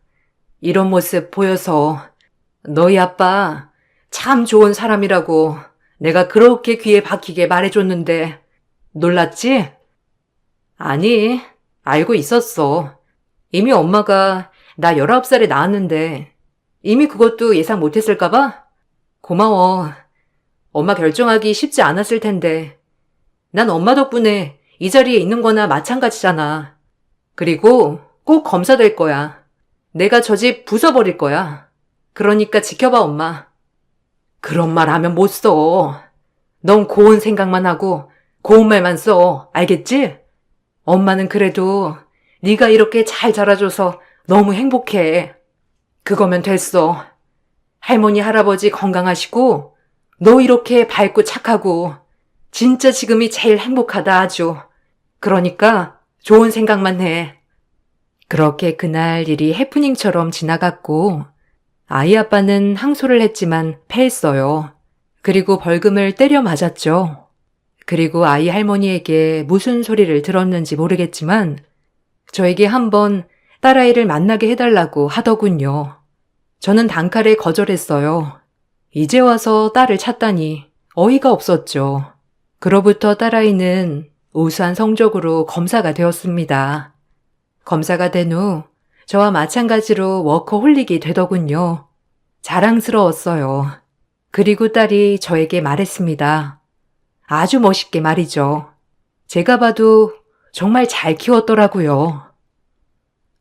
이런 모습 보여서 너희 아빠 참 좋은 사람이라고 내가 그렇게 귀에 박히게 말해줬는데 놀랐지? 아니, 알고 있었어. 이미 엄마가 나 19살에 낳았는데 이미 그것도 예상 못했을까봐? 고마워. 엄마 결정하기 쉽지 않았을 텐데 난 엄마 덕분에 이 자리에 있는 거나 마찬가지잖아. 그리고 꼭 검사 될 거야. 내가 저 집 부숴버릴 거야. 그러니까 지켜봐, 엄마. 그런 말 하면 못 써. 넌 고운 생각만 하고 고운 말만 써. 알겠지? 엄마는 그래도 네가 이렇게 잘 자라줘서 너무 행복해. 그거면 됐어. 할머니, 할아버지 건강하시고 너 이렇게 밝고 착하고 진짜 지금이 제일 행복하다 아주. 그러니까 좋은 생각만 해. 그렇게 그날 일이 해프닝처럼 지나갔고 아이 아빠는 항소를 했지만 패했어요. 그리고 벌금을 때려 맞았죠. 그리고 아이 할머니에게 무슨 소리를 들었는지 모르겠지만 저에게 한번 딸아이를 만나게 해달라고 하더군요. 저는 단칼에 거절했어요. 이제 와서 딸을 찾다니 어이가 없었죠. 그로부터 딸아이는 우수한 성적으로 검사가 되었습니다. 검사가 된 후 저와 마찬가지로 워커홀릭이 되더군요. 자랑스러웠어요. 그리고 딸이 저에게 말했습니다. 아주 멋있게 말이죠. 제가 봐도 정말 잘 키웠더라고요.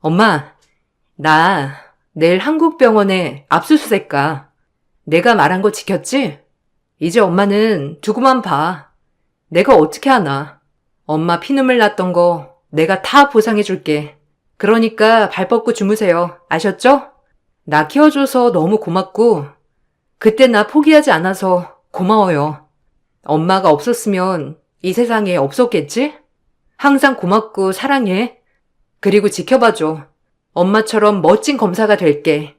엄마, 나 내일 한국병원에 압수수색 가. 내가 말한 거 지켰지? 이제 엄마는 두고만 봐. 내가 어떻게 하나. 엄마 피눈물 났던 거 내가 다 보상해 줄게. 그러니까 발 뻗고 주무세요. 아셨죠? 나 키워줘서 너무 고맙고 그때 나 포기하지 않아서 고마워요. 엄마가 없었으면 이 세상에 없었겠지? 항상 고맙고 사랑해. 그리고 지켜봐줘. 엄마처럼 멋진 검사가 될게.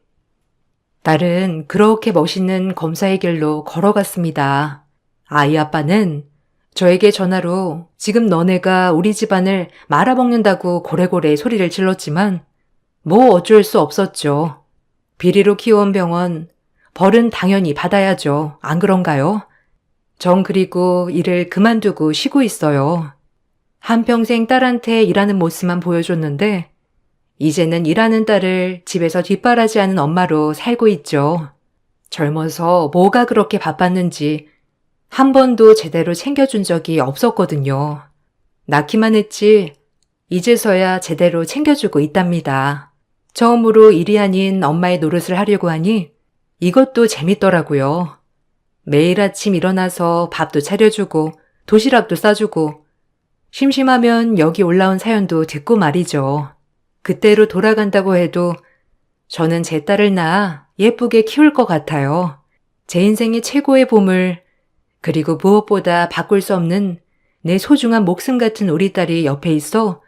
딸은 그렇게 멋있는 검사의 길로 걸어갔습니다. 아이 아빠는 저에게 전화로 지금 너네가 우리 집안을 말아먹는다고 고래고래 소리를 질렀지만 뭐 어쩔 수 없었죠. 비리로 키워온 병원, 벌은 당연히 받아야죠. 안 그런가요? 전 그리고 일을 그만두고 쉬고 있어요. 한평생 딸한테 일하는 모습만 보여줬는데 이제는 일하는 딸을 집에서 뒷바라지하는 엄마로 살고 있죠. 젊어서 뭐가 그렇게 바빴는지 한 번도 제대로 챙겨준 적이 없었거든요. 낳기만 했지 이제서야 제대로 챙겨주고 있답니다. 처음으로 일이 아닌 엄마의 노릇을 하려고 하니 이것도 재밌더라고요. 매일 아침 일어나서 밥도 차려주고 도시락도 싸주고 심심하면 여기 올라온 사연도 듣고 말이죠. 그때로 돌아간다고 해도 저는 제 딸을 낳아 예쁘게 키울 것 같아요. 제 인생의 최고의 보물, 그리고 무엇보다 바꿀 수 없는 내 소중한 목숨 같은 우리 딸이 옆에 있어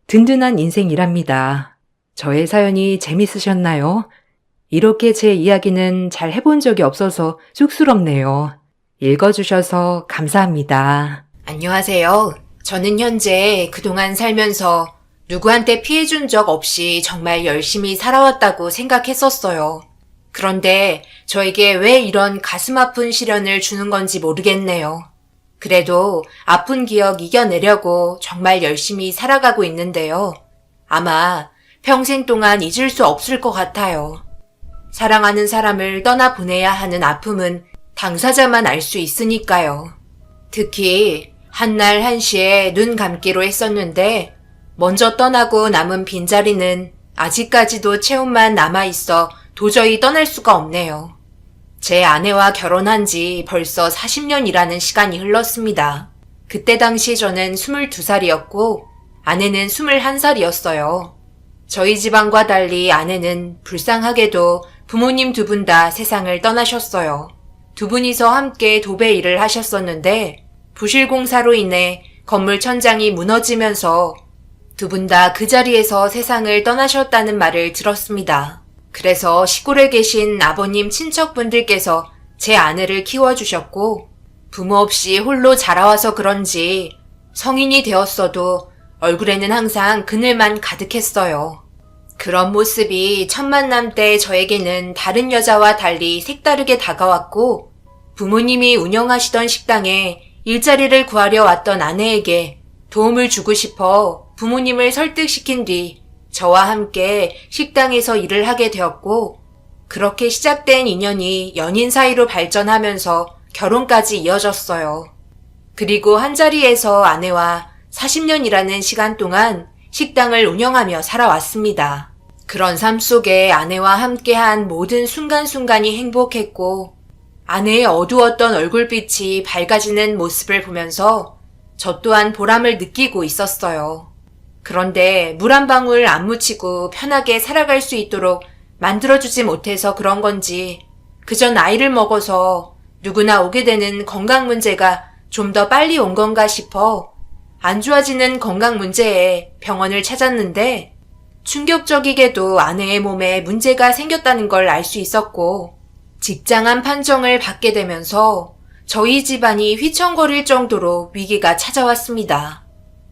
든든한 인생이랍니다. 저의 사연이 재밌으셨나요? 이렇게 제 이야기는 잘 해본 적이 없어서 쑥스럽네요. 읽어주셔서 감사합니다. 안녕하세요. 저는 현재 그동안 살면서 누구한테 피해준 적 없이 정말 열심히 살아왔다고 생각했었어요. 그런데 저에게 왜 이런 가슴 아픈 시련을 주는 건지 모르겠네요. 그래도 아픈 기억 이겨내려고 정말 열심히 살아가고 있는데요. 아마 평생 동안 잊을 수 없을 것 같아요. 사랑하는 사람을 떠나보내야 하는 아픔은 당사자만 알 수 있으니까요. 특히 한날 1시에 눈 감기로 했었는데 먼저 떠나고 남은 빈자리는 아직까지도 체온만 남아있어 도저히 떠날 수가 없네요. 제 아내와 결혼한 지 벌써 40년이라는 시간이 흘렀습니다. 그때 당시 저는 22살이었고 아내는 21살이었어요. 저희 집안과 달리 아내는 불쌍하게도 부모님 두 분 다 세상을 떠나셨어요. 두 분이서 함께 도배 일을 하셨었는데 부실 공사로 인해 건물 천장이 무너지면서 두 분 다 그 자리에서 세상을 떠나셨다는 말을 들었습니다. 그래서 시골에 계신 아버님 친척분들께서 제 아내를 키워주셨고 부모 없이 홀로 자라와서 그런지 성인이 되었어도 얼굴에는 항상 그늘만 가득했어요. 그런 모습이 첫 만남 때 저에게는 다른 여자와 달리 색다르게 다가왔고 부모님이 운영하시던 식당에 일자리를 구하려 왔던 아내에게 도움을 주고 싶어 부모님을 설득시킨 뒤 저와 함께 식당에서 일을 하게 되었고 그렇게 시작된 인연이 연인 사이로 발전하면서 결혼까지 이어졌어요. 그리고 한자리에서 아내와 40년이라는 시간 동안 식당을 운영하며 살아왔습니다. 그런 삶 속에 아내와 함께한 모든 순간순간이 행복했고 아내의 어두웠던 얼굴빛이 밝아지는 모습을 보면서 저 또한 보람을 느끼고 있었어요. 그런데 물 한 방울 안 묻히고 편하게 살아갈 수 있도록 만들어주지 못해서 그런 건지 그저 나이를 먹어서 누구나 오게 되는 건강 문제가 좀 더 빨리 온 건가 싶어 안 좋아지는 건강 문제에 병원을 찾았는데 충격적이게도 아내의 몸에 문제가 생겼다는 걸 알 수 있었고 직장암 판정을 받게 되면서 저희 집안이 휘청거릴 정도로 위기가 찾아왔습니다.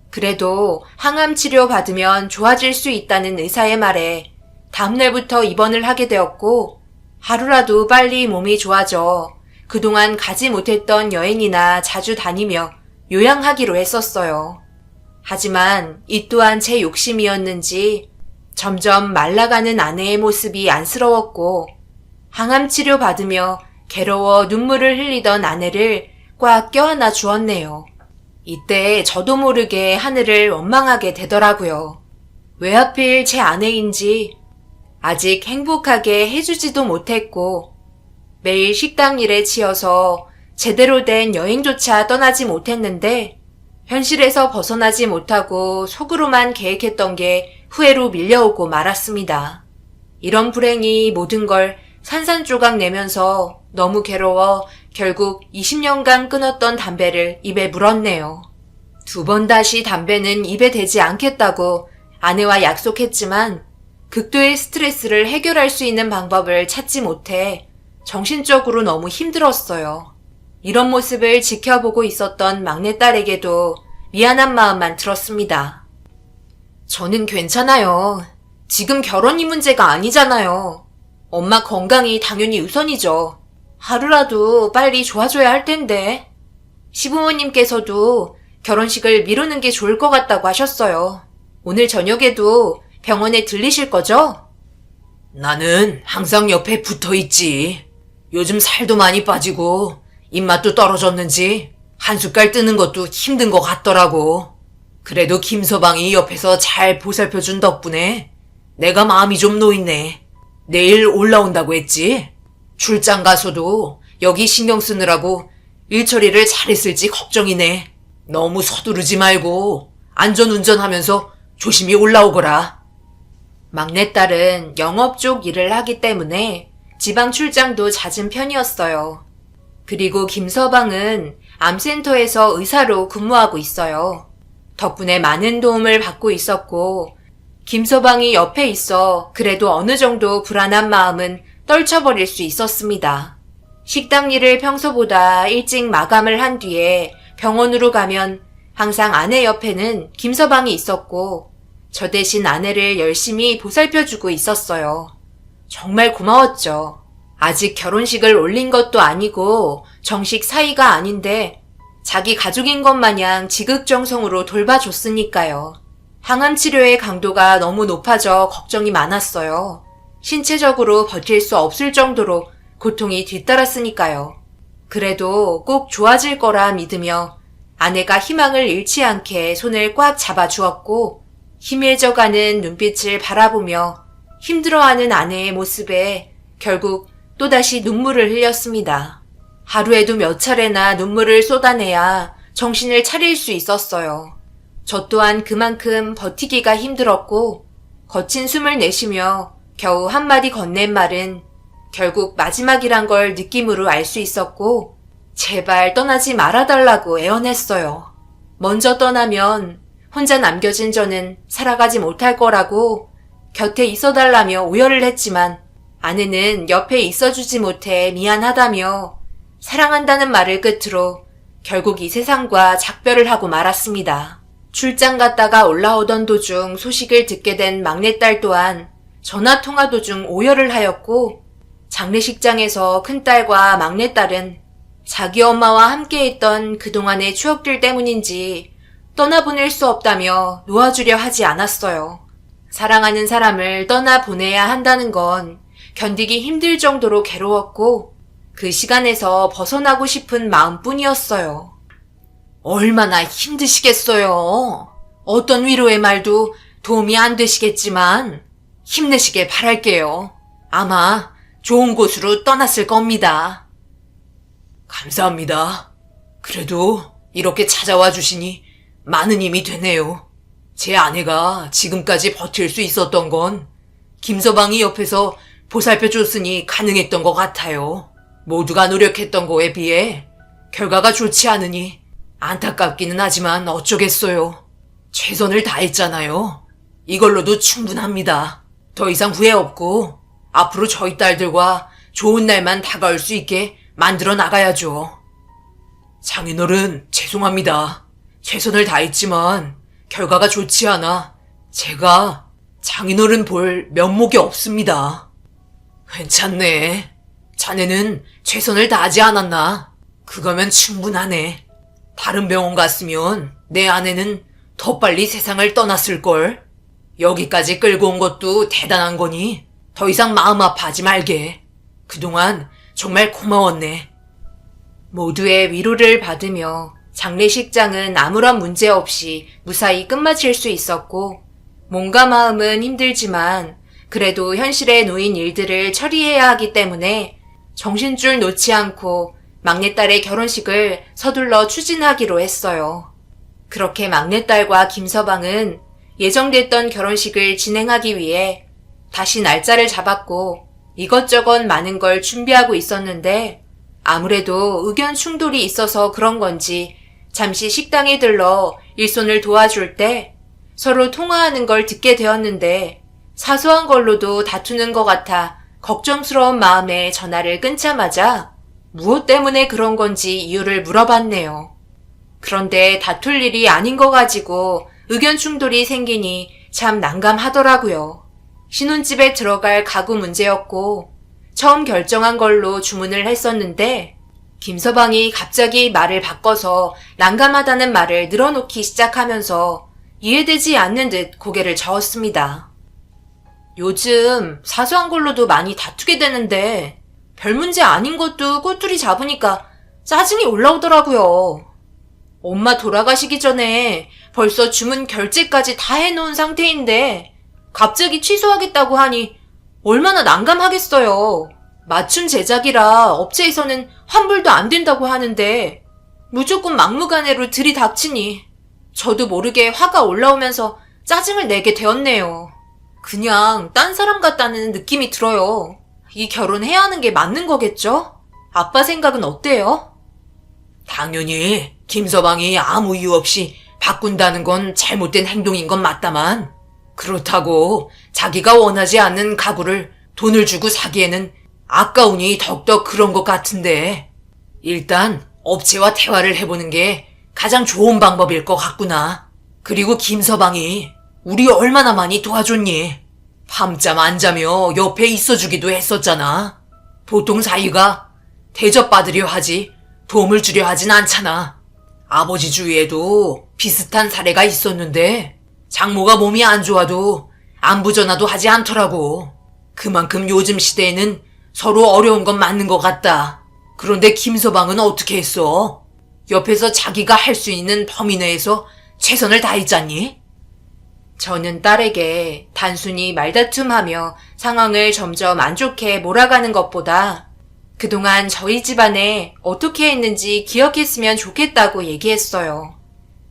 그래도 항암 치료 받으면 좋아질 수 있다는 의사의 말에 다음날부터 입원을 하게 되었고 하루라도 빨리 몸이 좋아져 그동안 가지 못했던 여행이나 자주 다니며 요양하기로 했었어요. 하지만 이 또한 제 욕심이었는지 점점 말라가는 아내의 모습이 안쓰러웠고 항암 치료 받으며 괴로워 눈물을 흘리던 아내를 꽉 껴안아 주었네요. 이때 저도 모르게 하늘을 원망하게 되더라고요. 왜 하필 제 아내인지 아직 행복하게 해주지도 못했고 매일 식당 일에 치여서 제대로 된 여행조차 떠나지 못했는데 현실에서 벗어나지 못하고 속으로만 계획했던 게 후회로 밀려오고 말았습니다. 이런 불행이 모든 걸 산산조각 내면서 너무 괴로워 결국 20년간 끊었던 담배를 입에 물었네요. 2번 다시 담배는 입에 대지 않겠다고 아내와 약속했지만 극도의 스트레스를 해결할 수 있는 방법을 찾지 못해 정신적으로 너무 힘들었어요. 이런 모습을 지켜보고 있었던 막내딸에게도 미안한 마음만 들었습니다. 저는 괜찮아요. 지금 결혼이 문제가 아니잖아요. 엄마 건강이 당연히 우선이죠. 하루라도 빨리 좋아져야 할 텐데. 시부모님께서도 결혼식을 미루는 게 좋을 것 같다고 하셨어요. 오늘 저녁에도 병원에 들리실 거죠? 나는 항상 옆에 붙어 있지. 요즘 살도 많이 빠지고 입맛도 떨어졌는지 한 숟갈 뜨는 것도 힘든 것 같더라고. 그래도 김서방이 옆에서 잘 보살펴준 덕분에 내가 마음이 좀 놓이네. 내일 올라온다고 했지? 출장 가서도 여기 신경 쓰느라고 일 처리를 잘했을지 걱정이네. 너무 서두르지 말고 안전운전하면서 조심히 올라오거라. 막내딸은 영업 쪽 일을 하기 때문에 지방 출장도 잦은 편이었어요. 그리고 김서방은 암센터에서 의사로 근무하고 있어요. 덕분에 많은 도움을 받고 있었고 김서방이 옆에 있어 그래도 어느 정도 불안한 마음은 떨쳐버릴 수 있었습니다. 식당 일을 평소보다 일찍 마감을 한 뒤에 병원으로 가면 항상 아내 옆에는 김서방이 있었고 저 대신 아내를 열심히 보살펴주고 있었어요. 정말 고마웠죠. 아직 결혼식을 올린 것도 아니고 정식 사이가 아닌데 자기 가족인 것 마냥 지극정성으로 돌봐줬으니까요. 항암 치료의 강도가 너무 높아져 걱정이 많았어요. 신체적으로 버틸 수 없을 정도로 고통이 뒤따랐으니까요. 그래도 꼭 좋아질 거라 믿으며 아내가 희망을 잃지 않게 손을 꽉 잡아주었고 희미해져가는 눈빛을 바라보며 힘들어하는 아내의 모습에 결국 또다시 눈물을 흘렸습니다. 하루에도 몇 차례나 눈물을 쏟아내야 정신을 차릴 수 있었어요. 저 또한 그만큼 버티기가 힘들었고 거친 숨을 내쉬며 겨우 한마디 건넨 말은 결국 마지막이란 걸 느낌으로 알 수 있었고 제발 떠나지 말아달라고 애원했어요. 먼저 떠나면 혼자 남겨진 저는 살아가지 못할 거라고 곁에 있어달라며 오열을 했지만 아내는 옆에 있어주지 못해 미안하다며 사랑한다는 말을 끝으로 결국 이 세상과 작별을 하고 말았습니다. 출장 갔다가 올라오던 도중 소식을 듣게 된 막내딸 또한 전화통화 도중 오열을 하였고 장례식장에서 큰딸과 막내딸은 자기 엄마와 함께했던 그동안의 추억들 때문인지 떠나보낼 수 없다며 놓아주려 하지 않았어요. 사랑하는 사람을 떠나보내야 한다는 건 견디기 힘들 정도로 괴로웠고 그 시간에서 벗어나고 싶은 마음뿐이었어요. 얼마나 힘드시겠어요. 어떤 위로의 말도 도움이 안 되시겠지만 힘내시길 바랄게요. 아마 좋은 곳으로 떠났을 겁니다. 감사합니다. 그래도 이렇게 찾아와 주시니 많은 힘이 되네요. 제 아내가 지금까지 버틸 수 있었던 건 김서방이 옆에서 보살펴 줬으니 가능했던 것 같아요. 모두가 노력했던 거에 비해 결과가 좋지 않으니 안타깝기는 하지만 어쩌겠어요. 최선을 다했잖아요. 이걸로도 충분합니다. 더 이상 후회 없고 앞으로 저희 딸들과 좋은 날만 다가올 수 있게 만들어 나가야죠. 장인어른 죄송합니다. 최선을 다했지만 결과가 좋지 않아 제가 장인어른 볼 면목이 없습니다. 괜찮네. 자네는 최선을 다하지 않았나? 그거면 충분하네. 다른 병원 갔으면 내 아내는 더 빨리 세상을 떠났을걸. 여기까지 끌고 온 것도 대단한 거니 더 이상 마음 아파하지 말게. 그동안 정말 고마웠네. 모두의 위로를 받으며 장례식장은 아무런 문제 없이 무사히 끝마칠 수 있었고 몸과 마음은 힘들지만 그래도 현실에 놓인 일들을 처리해야 하기 때문에 정신줄 놓지 않고 막내딸의 결혼식을 서둘러 추진하기로 했어요. 그렇게 막내딸과 김서방은 예정됐던 결혼식을 진행하기 위해 다시 날짜를 잡았고 이것저것 많은 걸 준비하고 있었는데 아무래도 의견 충돌이 있어서 그런 건지 잠시 식당에 들러 일손을 도와줄 때 서로 통화하는 걸 듣게 되었는데 사소한 걸로도 다투는 것 같아 걱정스러운 마음에 전화를 끊자마자 무엇 때문에 그런 건지 이유를 물어봤네요. 그런데 다툴 일이 아닌 거 가지고 의견 충돌이 생기니 참 난감하더라고요. 신혼집에 들어갈 가구 문제였고 처음 결정한 걸로 주문을 했었는데 김서방이 갑자기 말을 바꿔서 난감하다는 말을 늘어놓기 시작하면서 이해되지 않는 듯 고개를 저었습니다. 요즘 사소한 걸로도 많이 다투게 되는데 별 문제 아닌 것도 꼬투리 잡으니까 짜증이 올라오더라고요. 엄마 돌아가시기 전에 벌써 주문 결제까지 다 해놓은 상태인데 갑자기 취소하겠다고 하니 얼마나 난감하겠어요. 맞춤 제작이라 업체에서는 환불도 안 된다고 하는데 무조건 막무가내로 들이닥치니 저도 모르게 화가 올라오면서 짜증을 내게 되었네요. 그냥 딴 사람 같다는 느낌이 들어요. 이 결혼 해야 하는 게 맞는 거겠죠? 아빠 생각은 어때요? 당연히 김서방이 아무 이유 없이 바꾼다는 건 잘못된 행동인 건 맞다만 그렇다고 자기가 원하지 않는 가구를 돈을 주고 사기에는 아까우니 더욱더 그런 것 같은데 일단 업체와 대화를 해보는 게 가장 좋은 방법일 것 같구나. 그리고 김서방이 우리 얼마나 많이 도와줬니? 밤잠 안 자며 옆에 있어주기도 했었잖아. 보통 사위가 대접받으려 하지 도움을 주려 하진 않잖아. 아버지 주위에도 비슷한 사례가 있었는데 장모가 몸이 안 좋아도 안부 전화도 하지 않더라고. 그만큼 요즘 시대에는 서로 어려운 건 맞는 것 같다. 그런데 김서방은 어떻게 했어? 옆에서 자기가 할 수 있는 범위 내에서 최선을 다했잖니? 저는 딸에게 단순히 말다툼하며 상황을 점점 안 좋게 몰아가는 것보다 그동안 저희 집안에 어떻게 했는지 기억했으면 좋겠다고 얘기했어요.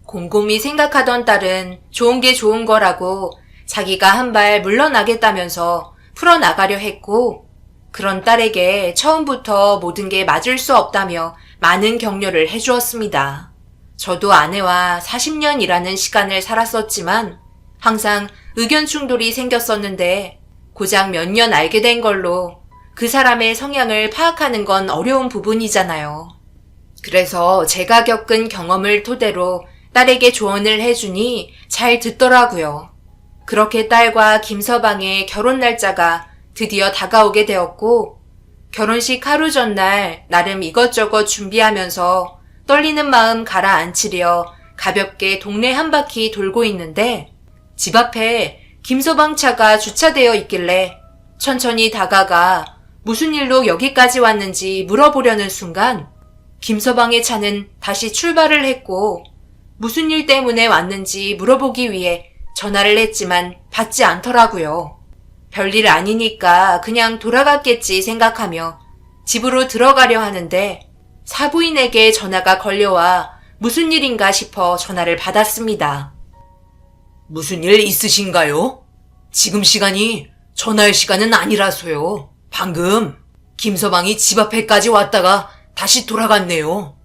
곰곰이 생각하던 딸은 좋은 게 좋은 거라고 자기가 한 발 물러나겠다면서 풀어나가려 했고, 그런 딸에게 처음부터 모든 게 맞을 수 없다며 많은 격려를 해주었습니다. 저도 아내와 40년이라는 시간을 살았었지만 항상 의견 충돌이 생겼었는데 고작 몇 년 알게 된 걸로 그 사람의 성향을 파악하는 건 어려운 부분이잖아요. 그래서 제가 겪은 경험을 토대로 딸에게 조언을 해주니 잘 듣더라고요. 그렇게 딸과 김서방의 결혼 날짜가 드디어 다가오게 되었고, 결혼식 하루 전날 나름 이것저것 준비하면서 떨리는 마음 가라앉히려 가볍게 동네 한 바퀴 돌고 있는데 집 앞에 김서방 차가 주차되어 있길래 천천히 다가가 무슨 일로 여기까지 왔는지 물어보려는 순간 김서방의 차는 다시 출발을 했고, 무슨 일 때문에 왔는지 물어보기 위해 전화를 했지만 받지 않더라고요. 별일 아니니까 그냥 돌아갔겠지 생각하며 집으로 들어가려 하는데 사부인에게 전화가 걸려와 무슨 일인가 싶어 전화를 받았습니다. 무슨 일 있으신가요? 지금 시간이 전화할 시간은 아니라서요. 방금 김서방이 집 앞에까지 왔다가 다시 돌아갔네요.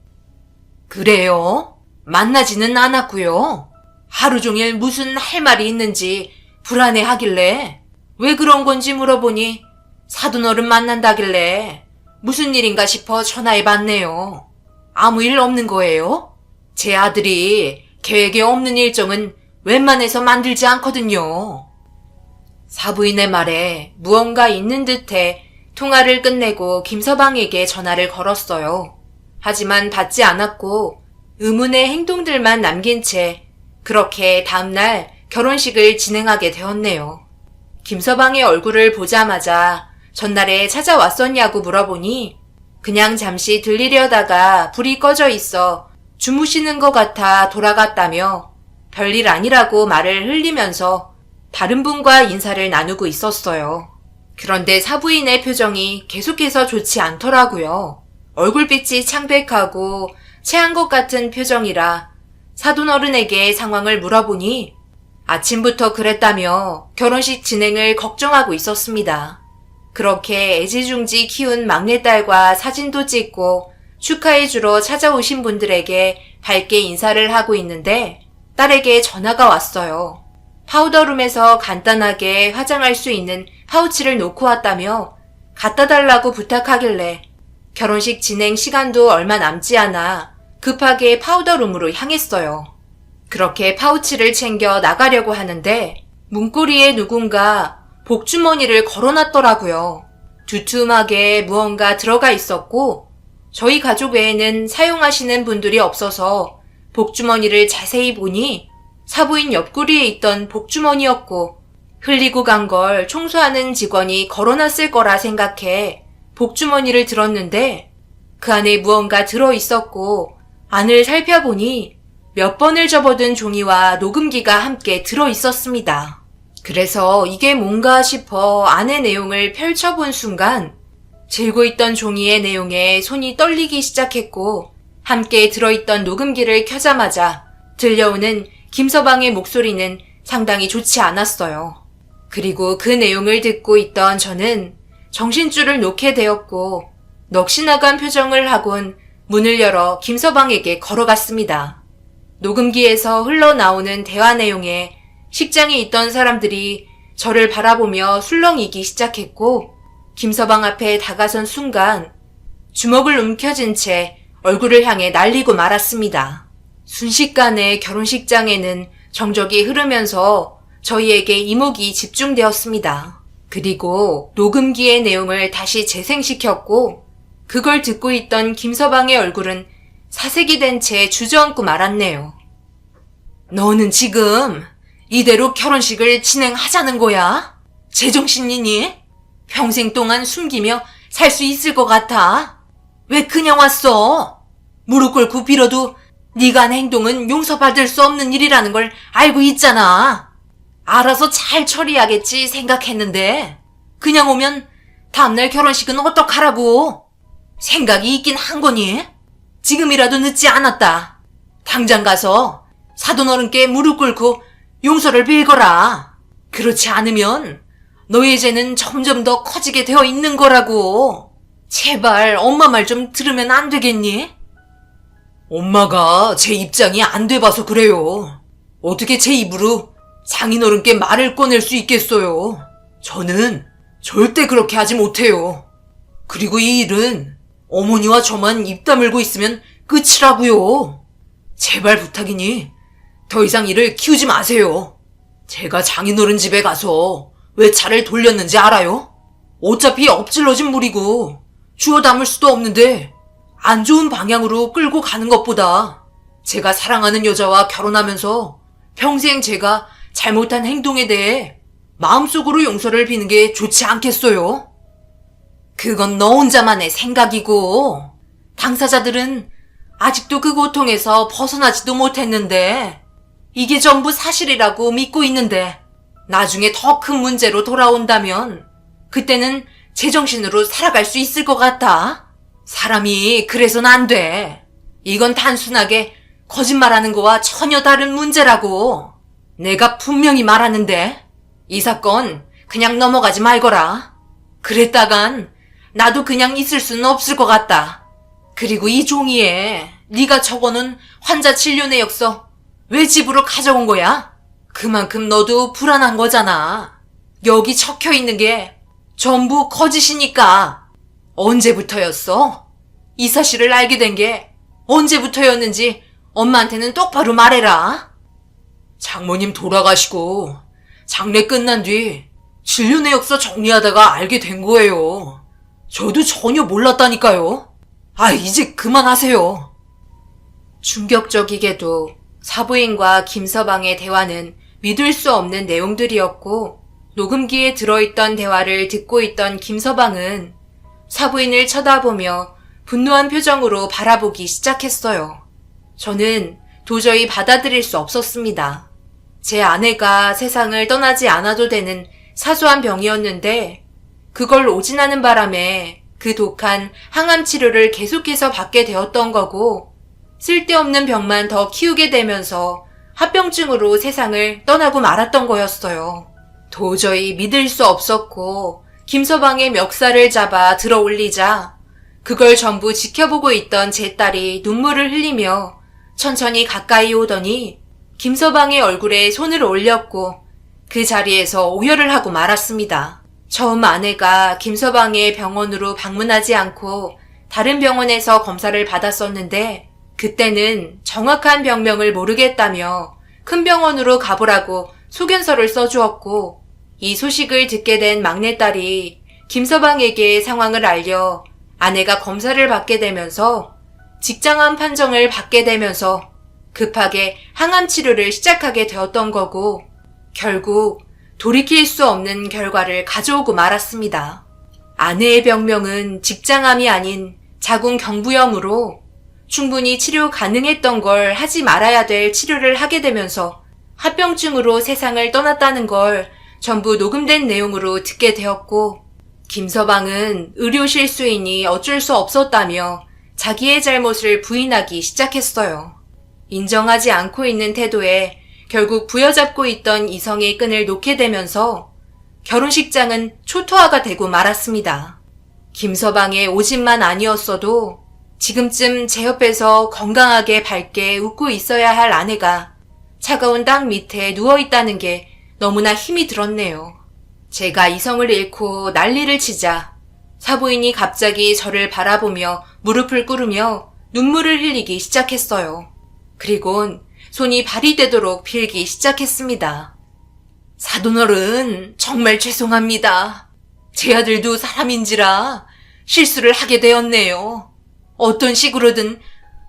그래요? 만나지는 않았고요. 하루 종일 무슨 할 말이 있는지 불안해하길래 왜 그런 건지 물어보니 사돈어른 만난다길래 무슨 일인가 싶어 전화해봤네요. 아무 일 없는 거예요? 제 아들이 계획에 없는 일정은 웬만해서 만들지 않거든요. 사부인의 말에 무언가 있는 듯해 통화를 끝내고 김서방에게 전화를 걸었어요. 하지만 받지 않았고 의문의 행동들만 남긴 채 그렇게 다음날 결혼식을 진행하게 되었네요. 김서방의 얼굴을 보자마자 전날에 찾아왔었냐고 물어보니 그냥 잠시 들리려다가 불이 꺼져 있어 주무시는 것 같아 돌아갔다며 별일 아니라고 말을 흘리면서 다른 분과 인사를 나누고 있었어요. 그런데 사부인의 표정이 계속해서 좋지 않더라고요. 얼굴빛이 창백하고 체한 것 같은 표정이라 사돈어른에게 상황을 물어보니 아침부터 그랬다며 결혼식 진행을 걱정하고 있었습니다. 그렇게 애지중지 키운 막내딸과 사진도 찍고 축하해주러 찾아오신 분들에게 밝게 인사를 하고 있는데 딸에게 전화가 왔어요. 파우더룸에서 간단하게 화장할 수 있는 파우치를 놓고 왔다며 갖다 달라고 부탁하길래 결혼식 진행 시간도 얼마 남지 않아 급하게 파우더룸으로 향했어요. 그렇게 파우치를 챙겨 나가려고 하는데 문고리에 누군가 복주머니를 걸어놨더라고요. 두툼하게 무언가 들어가 있었고 저희 가족 외에는 사용하시는 분들이 없어서 복주머니를 자세히 보니 사부인 옆구리에 있던 복주머니였고 흘리고 간 걸 청소하는 직원이 걸어놨을 거라 생각해 복주머니를 들었는데 그 안에 무언가 들어있었고 안을 살펴보니 몇 번을 접어든 종이와 녹음기가 함께 들어있었습니다. 그래서 이게 뭔가 싶어 안의 내용을 펼쳐본 순간 들고 있던 종이의 내용에 손이 떨리기 시작했고 함께 들어있던 녹음기를 켜자마자 들려오는 김서방의 목소리는 상당히 좋지 않았어요. 그리고 그 내용을 듣고 있던 저는 정신줄을 놓게 되었고 넋이 나간 표정을 하곤 문을 열어 김서방에게 걸어갔습니다. 녹음기에서 흘러나오는 대화 내용에 식장에 있던 사람들이 저를 바라보며 술렁이기 시작했고 김서방 앞에 다가선 순간 주먹을 움켜쥔 채 얼굴을 향해 날리고 말았습니다. 순식간에 결혼식장에는 정적이 흐르면서 저희에게 이목이 집중되었습니다. 그리고 녹음기의 내용을 다시 재생시켰고 그걸 듣고 있던 김서방의 얼굴은 사색이 된 채 주저앉고 말았네요. 너는 지금 이대로 결혼식을 진행하자는 거야? 제정신이니? 평생 동안 숨기며 살 수 있을 것 같아? 왜 그냥 왔어? 무릎 꿇고 빌어도 네가 한 행동은 용서받을 수 없는 일이라는 걸 알고 있잖아. 알아서 잘 처리하겠지 생각했는데 그냥 오면 다음날 결혼식은 어떡하라고. 생각이 있긴 한 거니? 지금이라도 늦지 않았다. 당장 가서 사돈 어른께 무릎 꿇고 용서를 빌거라. 그렇지 않으면 너의 죄는 점점 더 커지게 되어 있는 거라고. 제발 엄마 말 좀 들으면 안 되겠니? 엄마가 제 입장이 안 돼봐서 그래요. 어떻게 제 입으로 장인어른께 말을 꺼낼 수 있겠어요. 저는 절대 그렇게 하지 못해요. 그리고 이 일은 어머니와 저만 입 다물고 있으면 끝이라고요. 제발 부탁이니 더 이상 일을 키우지 마세요. 제가 장인어른 집에 가서 왜 차를 돌렸는지 알아요? 어차피 엎질러진 물이고 주워 담을 수도 없는데 안 좋은 방향으로 끌고 가는 것보다 제가 사랑하는 여자와 결혼하면서 평생 제가 잘못한 행동에 대해 마음속으로 용서를 비는 게 좋지 않겠어요? 그건 너 혼자만의 생각이고 당사자들은 아직도 그 고통에서 벗어나지도 못했는데 이게 전부 사실이라고 믿고 있는데 나중에 더 큰 문제로 돌아온다면 그때는 제정신으로 살아갈 수 있을 것 같아? 사람이 그래서는 안 돼. 이건 단순하게 거짓말하는 거와 전혀 다른 문제라고. 내가 분명히 말하는데 이 사건 그냥 넘어가지 말거라. 그랬다간 나도 그냥 있을 수는 없을 것 같다. 그리고 이 종이에 네가 적어놓은 환자 진료 내역서 왜 집으로 가져온 거야? 그만큼 너도 불안한 거잖아. 여기 적혀있는 게 전부 거짓이니까. 언제부터였어? 이 사실을 알게 된 게 언제부터였는지 엄마한테는 똑바로 말해라. 장모님 돌아가시고 장례 끝난 뒤 진료 내역서 정리하다가 알게 된 거예요. 저도 전혀 몰랐다니까요. 이제 그만하세요. 충격적이게도 사부인과 김서방의 대화는 믿을 수 없는 내용들이었고 녹음기에 들어있던 대화를 듣고 있던 김서방은 사부인을 쳐다보며 분노한 표정으로 바라보기 시작했어요. 저는 도저히 받아들일 수 없었습니다. 제 아내가 세상을 떠나지 않아도 되는 사소한 병이었는데 그걸 오진하는 바람에 그 독한 항암 치료를 계속해서 받게 되었던 거고 쓸데없는 병만 더 키우게 되면서 합병증으로 세상을 떠나고 말았던 거였어요. 도저히 믿을 수 없었고 김서방의 멱살을 잡아 들어 올리자 그걸 전부 지켜보고 있던 제 딸이 눈물을 흘리며 천천히 가까이 오더니 김서방의 얼굴에 손을 올렸고 그 자리에서 오열을 하고 말았습니다. 처음 아내가 김서방의 병원으로 방문하지 않고 다른 병원에서 검사를 받았었는데 그때는 정확한 병명을 모르겠다며 큰 병원으로 가보라고 소견서를 써주었고 이 소식을 듣게 된 막내딸이 김서방에게 상황을 알려 아내가 검사를 받게 되면서 직장암 판정을 받게 되면서 급하게 항암 치료를 시작하게 되었던 거고 결국 돌이킬 수 없는 결과를 가져오고 말았습니다. 아내의 병명은 직장암이 아닌 자궁경부염으로 충분히 치료 가능했던 걸 하지 말아야 될 치료를 하게 되면서 합병증으로 세상을 떠났다는 걸 전부 녹음된 내용으로 듣게 되었고 김서방은 의료 실수이니 어쩔 수 없었다며 자기의 잘못을 부인하기 시작했어요. 인정하지 않고 있는 태도에 결국 부여잡고 있던 이성의 끈을 놓게 되면서 결혼식장은 초토화가 되고 말았습니다. 김서방의 오진만 아니었어도 지금쯤 제 옆에서 건강하게 밝게 웃고 있어야 할 아내가 차가운 땅 밑에 누워있다는 게 너무나 힘이 들었네요. 제가 이성을 잃고 난리를 치자 사부인이 갑자기 저를 바라보며 무릎을 꿇으며 눈물을 흘리기 시작했어요. 그리곤 손이 발이 되도록 빌기 시작했습니다. 사돈어른, 정말 죄송합니다. 제 아들도 사람인지라 실수를 하게 되었네요. 어떤 식으로든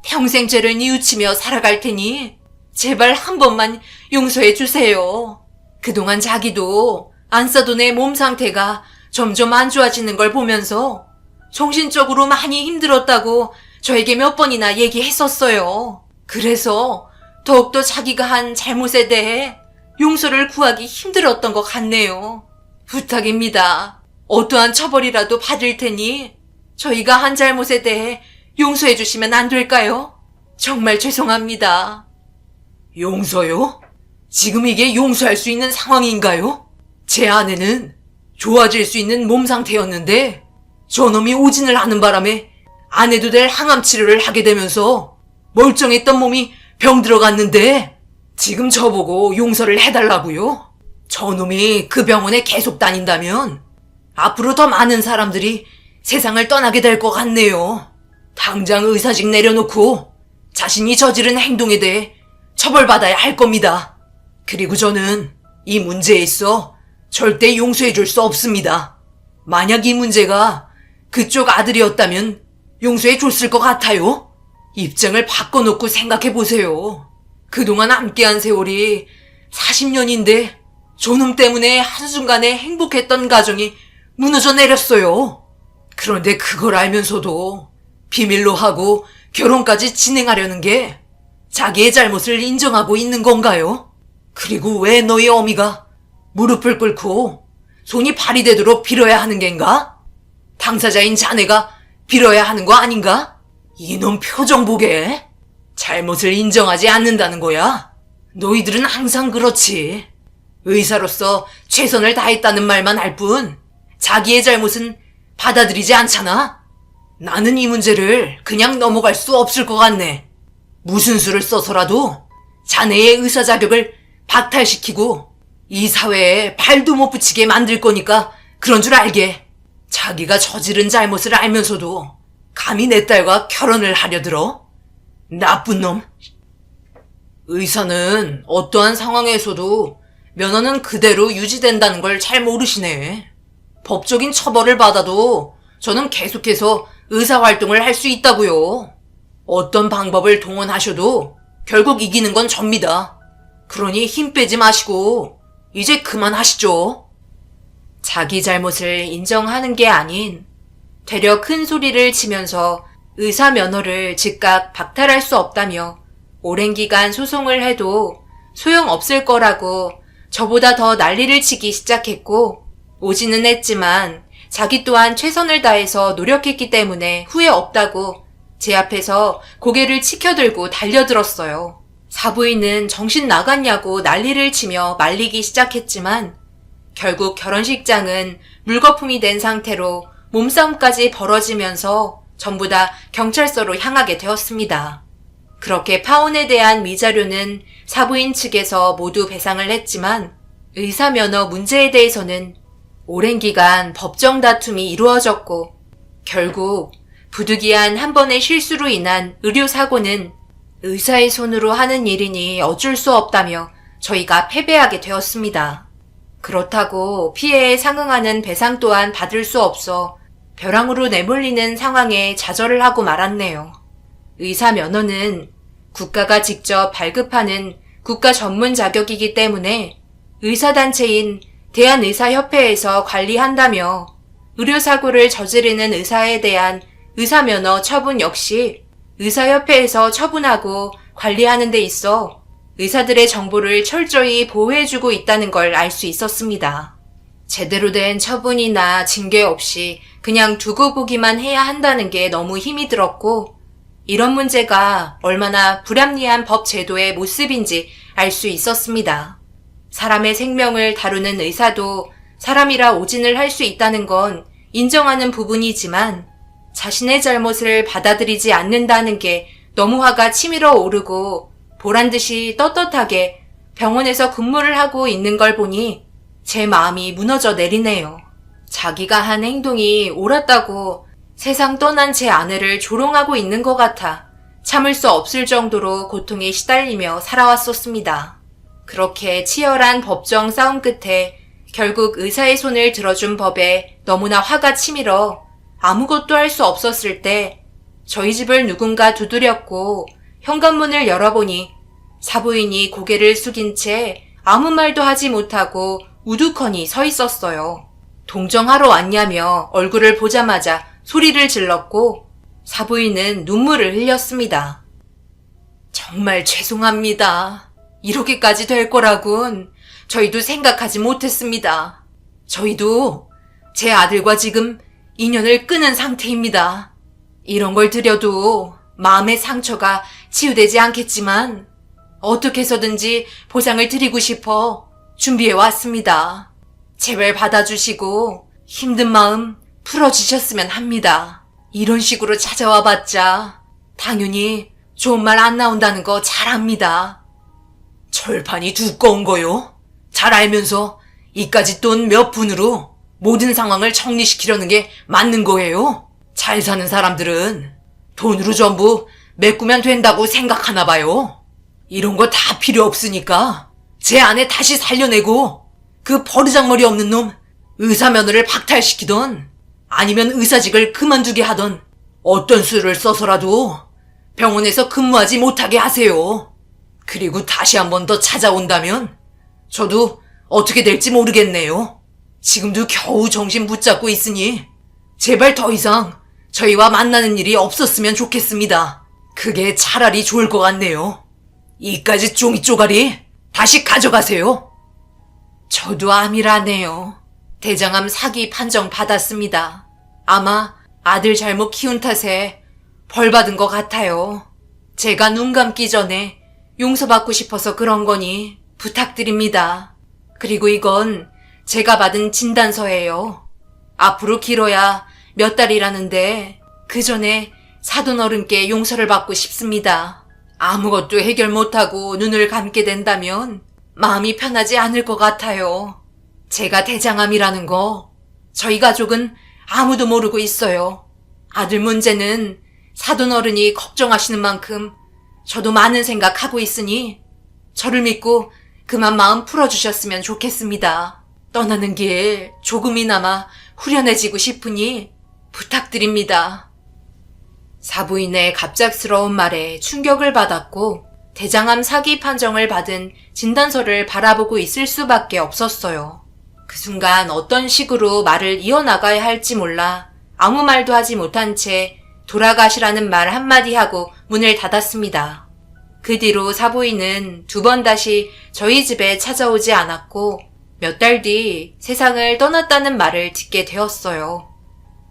평생 죄를 뉘우치며 살아갈 테니 제발 한 번만 용서해 주세요. 그동안 자기도 안사돈의 몸 상태가 점점 안 좋아지는 걸 보면서 정신적으로 많이 힘들었다고 저에게 몇 번이나 얘기했었어요. 그래서 더욱더 자기가 한 잘못에 대해 용서를 구하기 힘들었던 것 같네요. 부탁입니다. 어떠한 처벌이라도 받을 테니 저희가 한 잘못에 대해 용서해 주시면 안 될까요? 정말 죄송합니다. 용서요? 지금 이게 용서할 수 있는 상황인가요? 제 아내는 좋아질 수 있는 몸 상태였는데 저놈이 오진을 하는 바람에 안 해도 될 항암 치료를 하게 되면서 멀쩡했던 몸이 병들어갔는데 지금 저보고 용서를 해달라고요? 저놈이 그 병원에 계속 다닌다면 앞으로 더 많은 사람들이 세상을 떠나게 될 것 같네요. 당장 의사직 내려놓고 자신이 저지른 행동에 대해 처벌받아야 할 겁니다. 그리고 저는 이 문제에 있어 절대 용서해 줄 수 없습니다. 만약 이 문제가 그쪽 아들이었다면 용서해 줬을 것 같아요. 입장을 바꿔놓고 생각해 보세요. 그동안 함께한 세월이 40년인데 저놈 때문에 한순간에 행복했던 가정이 무너져 내렸어요. 그런데 그걸 알면서도 비밀로 하고 결혼까지 진행하려는 게 자기의 잘못을 인정하고 있는 건가요? 그리고 왜 너희 어미가 무릎을 꿇고 손이 발이 되도록 빌어야 하는 겐가? 당사자인 자네가 빌어야 하는 거 아닌가? 이놈 표정 보게. 잘못을 인정하지 않는다는 거야. 너희들은 항상 그렇지. 의사로서 최선을 다했다는 말만 할 뿐 자기의 잘못은 받아들이지 않잖아. 나는 이 문제를 그냥 넘어갈 수 없을 것 같네. 무슨 수를 써서라도 자네의 의사 자격을 박탈시키고 이 사회에 발도 못 붙이게 만들 거니까 그런 줄 알게. 자기가 저지른 잘못을 알면서도 감히 내 딸과 결혼을 하려 들어? 나쁜 놈. 의사는 어떠한 상황에서도 면허는 그대로 유지된다는 걸 잘 모르시네. 법적인 처벌을 받아도 저는 계속해서 의사활동을 할 수 있다고요. 어떤 방법을 동원하셔도 결국 이기는 건 접니다. 그러니 힘 빼지 마시고 이제 그만하시죠. 자기 잘못을 인정하는 게 아닌 되려 큰 소리를 치면서 의사 면허를 즉각 박탈할 수 없다며 오랜 기간 소송을 해도 소용없을 거라고 저보다 더 난리를 치기 시작했고, 오지는 했지만 자기 또한 최선을 다해서 노력했기 때문에 후회 없다고 제 앞에서 고개를 치켜들고 달려들었어요. 사부인은 정신 나갔냐고 난리를 치며 말리기 시작했지만 결국 결혼식장은 물거품이 된 상태로 몸싸움까지 벌어지면서 전부 다 경찰서로 향하게 되었습니다. 그렇게 파혼에 대한 위자료는 사부인 측에서 모두 배상을 했지만 의사 면허 문제에 대해서는 오랜 기간 법정 다툼이 이루어졌고 결국 부득이한 한 번의 실수로 인한 의료사고는 의사의 손으로 하는 일이니 어쩔 수 없다며 저희가 패배하게 되었습니다. 그렇다고 피해에 상응하는 배상 또한 받을 수 없어 벼랑으로 내몰리는 상황에 좌절을 하고 말았네요. 의사 면허는 국가가 직접 발급하는 국가 전문 자격이기 때문에 의사단체인 대한의사협회에서 관리한다며 의료사고를 저지르는 의사에 대한 의사면허 처분 역시 의사협회에서 처분하고 관리하는 데 있어 의사들의 정보를 철저히 보호해주고 있다는 걸 알 수 있었습니다. 제대로 된 처분이나 징계 없이 그냥 두고 보기만 해야 한다는 게 너무 힘이 들었고 이런 문제가 얼마나 불합리한 법 제도의 모습인지 알 수 있었습니다. 사람의 생명을 다루는 의사도 사람이라 오진을 할 수 있다는 건 인정하는 부분이지만 자신의 잘못을 받아들이지 않는다는 게 너무 화가 치밀어 오르고 보란듯이 떳떳하게 병원에서 근무를 하고 있는 걸 보니 제 마음이 무너져 내리네요. 자기가 한 행동이 옳았다고 세상 떠난 제 아내를 조롱하고 있는 것 같아 참을 수 없을 정도로 고통에 시달리며 살아왔었습니다. 그렇게 치열한 법정 싸움 끝에 결국 의사의 손을 들어준 법에 너무나 화가 치밀어 아무것도 할 수 없었을 때 저희 집을 누군가 두드렸고 현관문을 열어보니 사부인이 고개를 숙인 채 아무 말도 하지 못하고 우두커니 서 있었어요. 동정하러 왔냐며 얼굴을 보자마자 소리를 질렀고 사부인은 눈물을 흘렸습니다. 정말 죄송합니다. 이렇게까지 될 거라곤 저희도 생각하지 못했습니다. 저희도 제 아들과 지금 인연을 끊은 상태입니다. 이런 걸 드려도 마음의 상처가 치유되지 않겠지만 어떻게 해서든지 보상을 드리고 싶어 준비해 왔습니다. 제발 받아주시고 힘든 마음 풀어주셨으면 합니다. 이런 식으로 찾아와 봤자 당연히 좋은 말 안 나온다는 거 잘 압니다. 철판이 두꺼운 거요? 잘 알면서 이까짓 돈 몇 푼으로 모든 상황을 정리시키려는 게 맞는 거예요? 잘 사는 사람들은 돈으로 전부 메꾸면 된다고 생각하나 봐요. 이런 거 다 필요 없으니까 제 아내 다시 살려내고 그 버르장머리 없는 놈 의사 면허를 박탈시키던 아니면 의사직을 그만두게 하던 어떤 수를 써서라도 병원에서 근무하지 못하게 하세요. 그리고 다시 한 번 더 찾아온다면 저도 어떻게 될지 모르겠네요. 지금도 겨우 정신 붙잡고 있으니 제발 더 이상 저희와 만나는 일이 없었으면 좋겠습니다. 그게 차라리 좋을 것 같네요. 이까지 종이 쪼가리 다시 가져가세요. 저도 암이라네요. 대장암 사기 판정 받았습니다. 아마 아들 잘못 키운 탓에 벌 받은 것 같아요. 제가 눈 감기 전에 용서받고 싶어서 그런 거니 부탁드립니다. 그리고 이건 제가 받은 진단서예요. 앞으로 길어야 몇 달이라는데 그 전에 사돈 어른께 용서를 받고 싶습니다. 아무것도 해결 못하고 눈을 감게 된다면 마음이 편하지 않을 것 같아요. 제가 대장암이라는 거 저희 가족은 아무도 모르고 있어요. 아들 문제는 사돈 어른이 걱정하시는 만큼 저도 많은 생각하고 있으니 저를 믿고 그만 마음 풀어주셨으면 좋겠습니다. 떠나는 길 조금이나마 후련해지고 싶으니 부탁드립니다. 사부인의 갑작스러운 말에 충격을 받았고 대장암 사기 판정을 받은 진단서를 바라보고 있을 수밖에 없었어요. 그 순간 어떤 식으로 말을 이어나가야 할지 몰라 아무 말도 하지 못한 채 돌아가시라는 말 한마디 하고 문을 닫았습니다. 그 뒤로 사부인은 2번 다시 저희 집에 찾아오지 않았고 몇 달 뒤 세상을 떠났다는 말을 듣게 되었어요.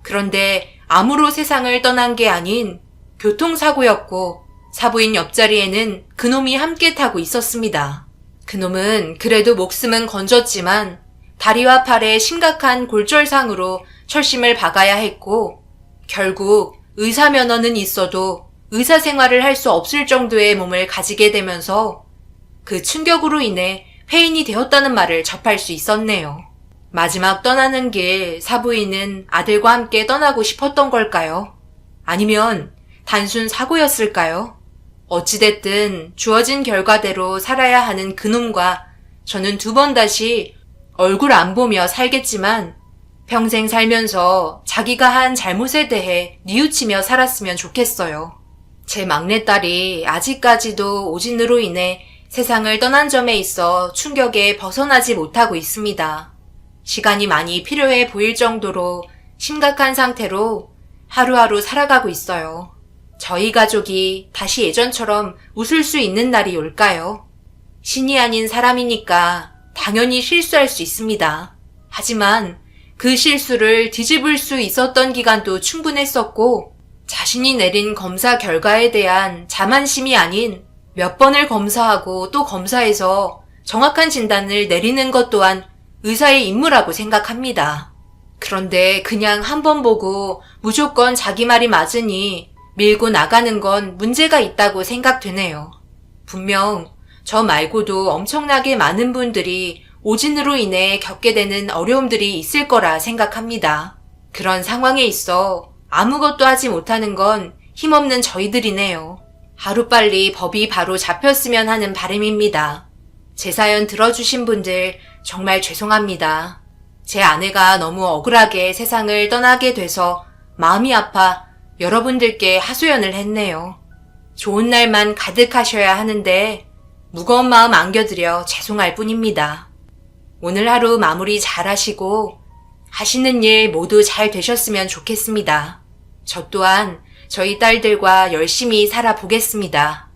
그런데 암으로 세상을 떠난 게 아닌 교통사고였고 사부인 옆자리에는 그놈이 함께 타고 있었습니다. 그놈은 그래도 목숨은 건졌지만 다리와 팔에 심각한 골절상으로 철심을 박아야 했고 결국 의사 면허는 있어도 의사 생활을 할 수 없을 정도의 몸을 가지게 되면서 그 충격으로 인해 폐인이 되었다는 말을 접할 수 있었네요. 마지막 떠나는 길 사부인은 아들과 함께 떠나고 싶었던 걸까요? 아니면 단순 사고였을까요? 어찌됐든 주어진 결과대로 살아야 하는 그놈과 저는 2번 다시 얼굴 안 보며 살겠지만 평생 살면서 자기가 한 잘못에 대해 뉘우치며 살았으면 좋겠어요. 제 막내딸이 아직까지도 오진으로 인해 세상을 떠난 점에 있어 충격에 벗어나지 못하고 있습니다. 시간이 많이 필요해 보일 정도로 심각한 상태로 하루하루 살아가고 있어요. 저희 가족이 다시 예전처럼 웃을 수 있는 날이 올까요? 신이 아닌 사람이니까 당연히 실수할 수 있습니다. 하지만 그 실수를 뒤집을 수 있었던 기간도 충분했었고 자신이 내린 검사 결과에 대한 자만심이 아닌 몇 번을 검사하고 또 검사해서 정확한 진단을 내리는 것 또한 의사의 임무라고 생각합니다. 그런데 그냥 한 번 보고 무조건 자기 말이 맞으니 밀고 나가는 건 문제가 있다고 생각되네요. 분명 저 말고도 엄청나게 많은 분들이 오진으로 인해 겪게 되는 어려움들이 있을 거라 생각합니다. 그런 상황에 있어 아무것도 하지 못하는 건 힘없는 저희들이네요. 하루빨리 법이 바로 잡혔으면 하는 바람입니다. 제 사연 들어주신 분들 정말 죄송합니다. 제 아내가 너무 억울하게 세상을 떠나게 돼서 마음이 아파 여러분들께 하소연을 했네요. 좋은 날만 가득하셔야 하는데 무거운 마음 안겨드려 죄송할 뿐입니다. 오늘 하루 마무리 잘 하시고 하시는 일 모두 잘 되셨으면 좋겠습니다. 저 또한 저희 딸들과 열심히 살아보겠습니다.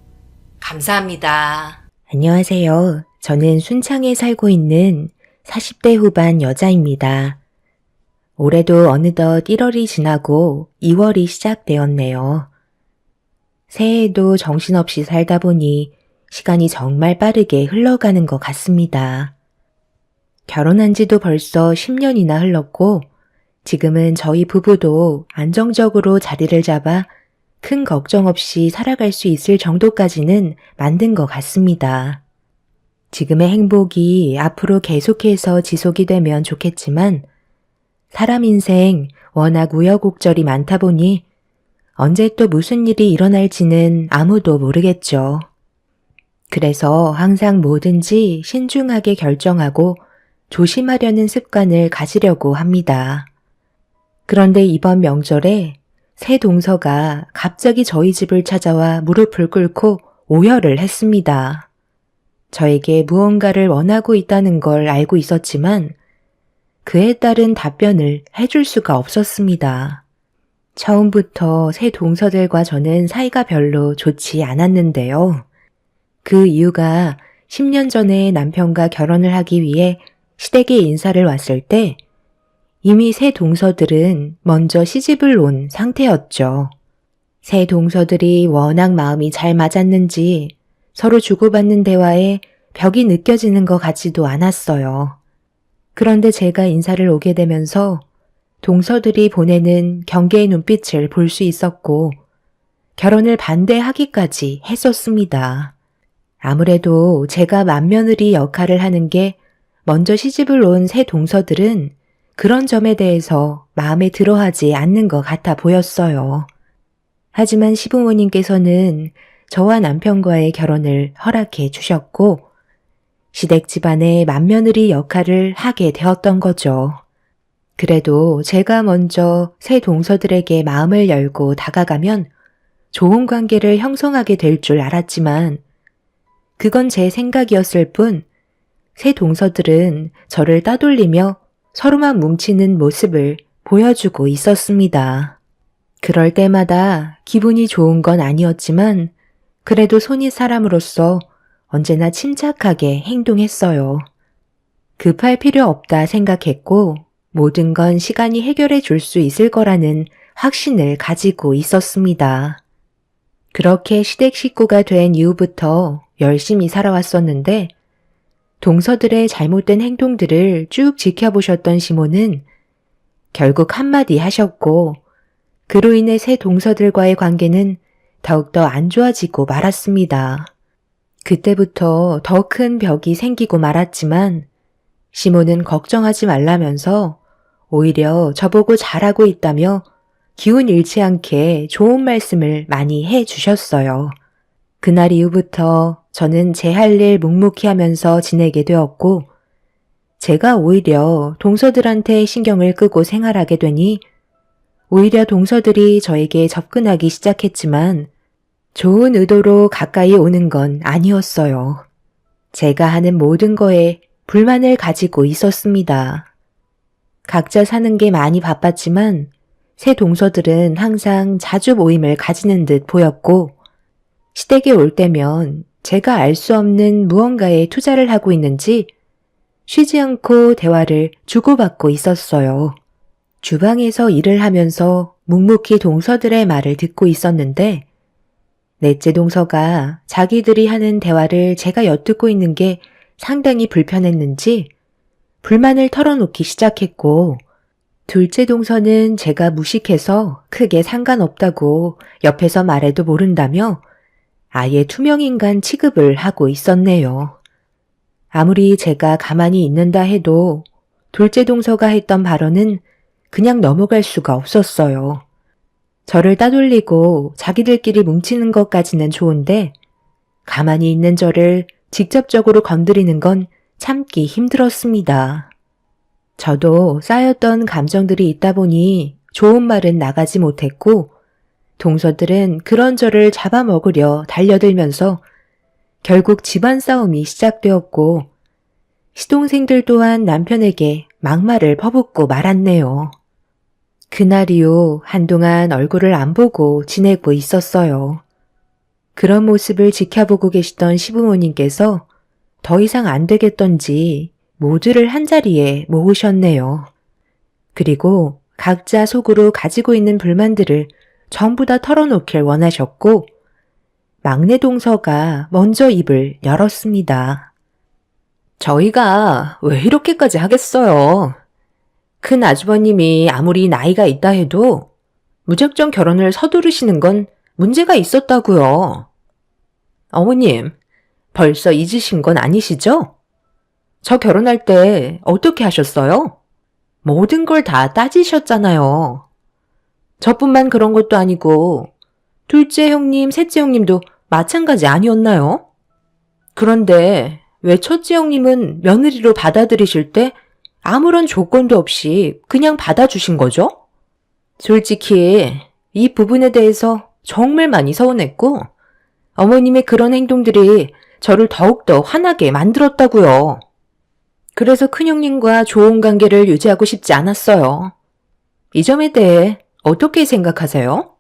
감사합니다. 안녕하세요. 저는 순창에 살고 있는 40대 후반 여자입니다. 올해도 어느덧 1월이 지나고 2월이 시작되었네요. 새해에도 정신없이 살다 보니 시간이 정말 빠르게 흘러가는 것 같습니다. 결혼한 지도 벌써 10년이나 흘렀고 지금은 저희 부부도 안정적으로 자리를 잡아 큰 걱정 없이 살아갈 수 있을 정도까지는 만든 것 같습니다. 지금의 행복이 앞으로 계속해서 지속이 되면 좋겠지만 사람 인생 워낙 우여곡절이 많다 보니 언제 또 무슨 일이 일어날지는 아무도 모르겠죠. 그래서 항상 뭐든지 신중하게 결정하고 조심하려는 습관을 가지려고 합니다. 그런데 이번 명절에 새 동서가 갑자기 저희 집을 찾아와 무릎을 꿇고 오열을 했습니다. 저에게 무언가를 원하고 있다는 걸 알고 있었지만 그에 따른 답변을 해줄 수가 없었습니다. 처음부터 새 동서들과 저는 사이가 별로 좋지 않았는데요. 그 이유가 10년 전에 남편과 결혼을 하기 위해 시댁에 인사를 왔을 때 이미 새 동서들은 먼저 시집을 온 상태였죠. 새 동서들이 워낙 마음이 잘 맞았는지 서로 주고받는 대화에 벽이 느껴지는 것 같지도 않았어요. 그런데 제가 인사를 오게 되면서 동서들이 보내는 경계의 눈빛을 볼 수 있었고 결혼을 반대하기까지 했었습니다. 아무래도 제가 맏며느리 역할을 하는 게 먼저 시집을 온 새 동서들은 그런 점에 대해서 마음에 들어하지 않는 것 같아 보였어요. 하지만 시부모님께서는 저와 남편과의 결혼을 허락해 주셨고 시댁 집안의 맏며느리 역할을 하게 되었던 거죠. 그래도 제가 먼저 새 동서들에게 마음을 열고 다가가면 좋은 관계를 형성하게 될 줄 알았지만 그건 제 생각이었을 뿐 새 동서들은 저를 따돌리며 서로만 뭉치는 모습을 보여주고 있었습니다. 그럴 때마다 기분이 좋은 건 아니었지만 그래도 손이 사람으로서 언제나 침착하게 행동했어요. 급할 필요 없다 생각했고 모든 건 시간이 해결해 줄 수 있을 거라는 확신을 가지고 있었습니다. 그렇게 시댁 식구가 된 이후부터 열심히 살아왔었는데 동서들의 잘못된 행동들을 쭉 지켜보셨던 시모는 결국 한마디 하셨고 그로 인해 새 동서들과의 관계는 더욱더 안 좋아지고 말았습니다. 그때부터 더 큰 벽이 생기고 말았지만 시모는 걱정하지 말라면서 오히려 저보고 잘하고 있다며 기운 잃지 않게 좋은 말씀을 많이 해 주셨어요. 그날 이후부터 저는 제 할 일 묵묵히 하면서 지내게 되었고 제가 오히려 동서들한테 신경을 끄고 생활하게 되니 오히려 동서들이 저에게 접근하기 시작했지만 좋은 의도로 가까이 오는 건 아니었어요. 제가 하는 모든 거에 불만을 가지고 있었습니다. 각자 사는 게 많이 바빴지만 새 동서들은 항상 자주 모임을 가지는 듯 보였고 시댁에 올 때면 제가 알 수 없는 무언가에 투자를 하고 있는지 쉬지 않고 대화를 주고받고 있었어요. 주방에서 일을 하면서 묵묵히 동서들의 말을 듣고 있었는데 넷째 동서가 자기들이 하는 대화를 제가 엿듣고 있는 게 상당히 불편했는지 불만을 털어놓기 시작했고 둘째 동서는 제가 무식해서 크게 상관없다고 옆에서 말해도 모른다며 아예 투명인간 취급을 하고 있었네요. 아무리 제가 가만히 있는다 해도 둘째 동서가 했던 발언은 그냥 넘어갈 수가 없었어요. 저를 따돌리고 자기들끼리 뭉치는 것까지는 좋은데 가만히 있는 저를 직접적으로 건드리는 건 참기 힘들었습니다. 저도 쌓였던 감정들이 있다 보니 좋은 말은 나가지 못했고 동서들은 그런 저를 잡아먹으려 달려들면서 결국 집안 싸움이 시작되었고 시동생들 또한 남편에게 막말을 퍼붓고 말았네요. 그날 이후 한동안 얼굴을 안 보고 지내고 있었어요. 그런 모습을 지켜보고 계시던 시부모님께서 더 이상 안 되겠던지 모두를 한자리에 모으셨네요. 그리고 각자 속으로 가지고 있는 불만들을 전부 다 털어놓길 원하셨고 막내 동서가 먼저 입을 열었습니다. 저희가 왜 이렇게까지 하겠어요? 큰 아주버님이 아무리 나이가 있다 해도 무작정 결혼을 서두르시는 건 문제가 있었다고요. 어머님, 벌써 잊으신 건 아니시죠? 저 결혼할 때 어떻게 하셨어요? 모든 걸 다 따지셨잖아요. 저뿐만 그런 것도 아니고 둘째 형님, 셋째 형님도 마찬가지 아니었나요? 그런데 왜 첫째 형님은 며느리로 받아들이실 때 아무런 조건도 없이 그냥 받아주신 거죠? 솔직히 이 부분에 대해서 정말 많이 서운했고 어머님의 그런 행동들이 저를 더욱더 화나게 만들었다고요. 그래서 큰형님과 좋은 관계를 유지하고 싶지 않았어요. 이 점에 대해 어떻게 생각하세요?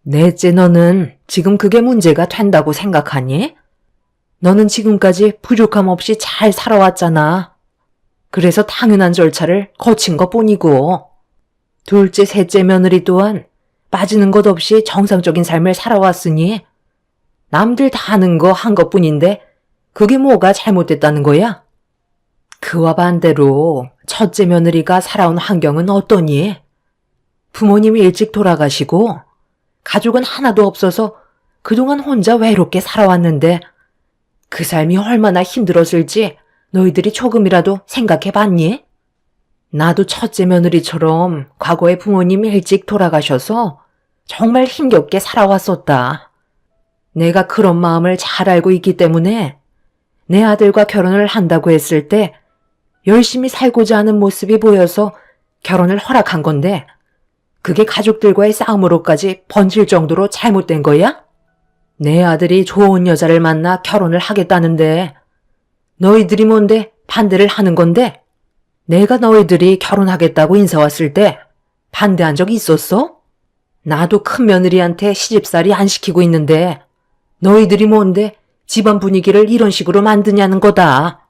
넷째 너는 지금 그게 문제가 된다고 생각하니? 너는 지금까지 부족함 없이 잘 살아왔잖아. 그래서 당연한 절차를 거친 것뿐이고 둘째, 셋째 며느리 또한 빠지는 것 없이 정상적인 삶을 살아왔으니 남들 다 하는 거 한 것뿐인데 그게 뭐가 잘못됐다는 거야? 그와 반대로 첫째 며느리가 살아온 환경은 어떠니? 부모님이 일찍 돌아가시고 가족은 하나도 없어서 그동안 혼자 외롭게 살아왔는데 그 삶이 얼마나 힘들었을지 너희들이 조금이라도 생각해 봤니? 나도 첫째 며느리처럼 과거에 부모님이 일찍 돌아가셔서 정말 힘겹게 살아왔었다. 내가 그런 마음을 잘 알고 있기 때문에 내 아들과 결혼을 한다고 했을 때 열심히 살고자 하는 모습이 보여서 결혼을 허락한 건데 그게 가족들과의 싸움으로까지 번질 정도로 잘못된 거야? 내 아들이 좋은 여자를 만나 결혼을 하겠다는데 너희들이 뭔데 반대를 하는 건데? 내가 너희들이 결혼하겠다고 인사 왔을 때 반대한 적 있었어? 나도 큰 며느리한테 시집살이 안 시키고 있는데 너희들이 뭔데 집안 분위기를 이런 식으로 만드냐는 거다.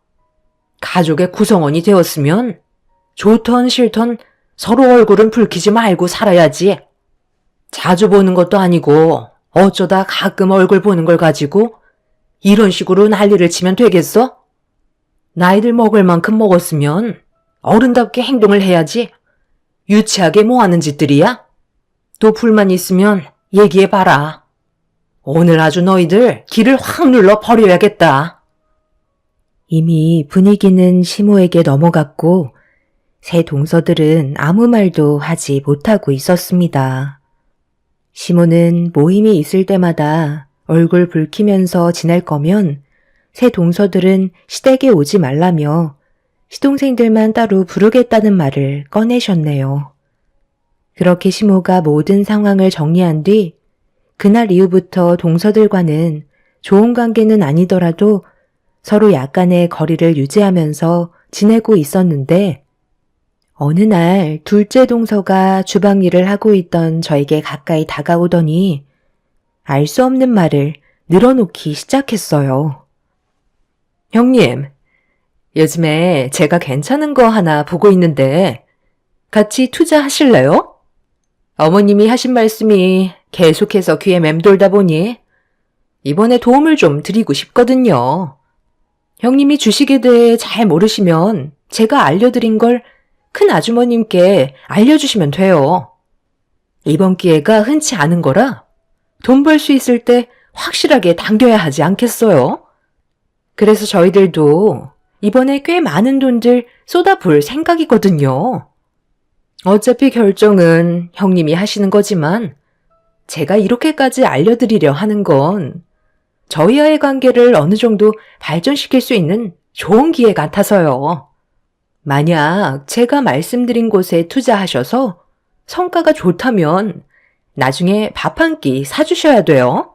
가족의 구성원이 되었으면 좋던 싫던 서로 얼굴은 붉히지 말고 살아야지. 자주 보는 것도 아니고 어쩌다 가끔 얼굴 보는 걸 가지고 이런 식으로 난리를 치면 되겠어? 나이들 먹을 만큼 먹었으면 어른답게 행동을 해야지. 유치하게 뭐 하는 짓들이야? 또 불만 있으면 얘기해봐라. 오늘 아주 너희들 길을 확 눌러 버려야겠다. 이미 분위기는 시모에게 넘어갔고 새 동서들은 아무 말도 하지 못하고 있었습니다. 시모는 모임이 있을 때마다 얼굴 붉히면서 지낼 거면 새 동서들은 시댁에 오지 말라며 시동생들만 따로 부르겠다는 말을 꺼내셨네요. 그렇게 시모가 모든 상황을 정리한 뒤 그날 이후부터 동서들과는 좋은 관계는 아니더라도 서로 약간의 거리를 유지하면서 지내고 있었는데 어느 날 둘째 동서가 주방 일을 하고 있던 저에게 가까이 다가오더니 알 수 없는 말을 늘어놓기 시작했어요. 형님, 요즘에 제가 괜찮은 거 하나 보고 있는데 같이 투자하실래요? 어머님이 하신 말씀이 계속해서 귀에 맴돌다 보니 이번에 도움을 좀 드리고 싶거든요. 형님이 주식에 대해 잘 모르시면 제가 알려드린 걸 큰 아주머님께 알려주시면 돼요. 이번 기회가 흔치 않은 거라 돈 벌 수 있을 때 확실하게 당겨야 하지 않겠어요? 그래서 저희들도 이번에 꽤 많은 돈들 쏟아부을 생각이거든요. 어차피 결정은 형님이 하시는 거지만 제가 이렇게까지 알려드리려 하는 건 저희와의 관계를 어느 정도 발전시킬 수 있는 좋은 기회 같아서요. 만약 제가 말씀드린 곳에 투자하셔서 성과가 좋다면 나중에 밥 한 끼 사주셔야 돼요.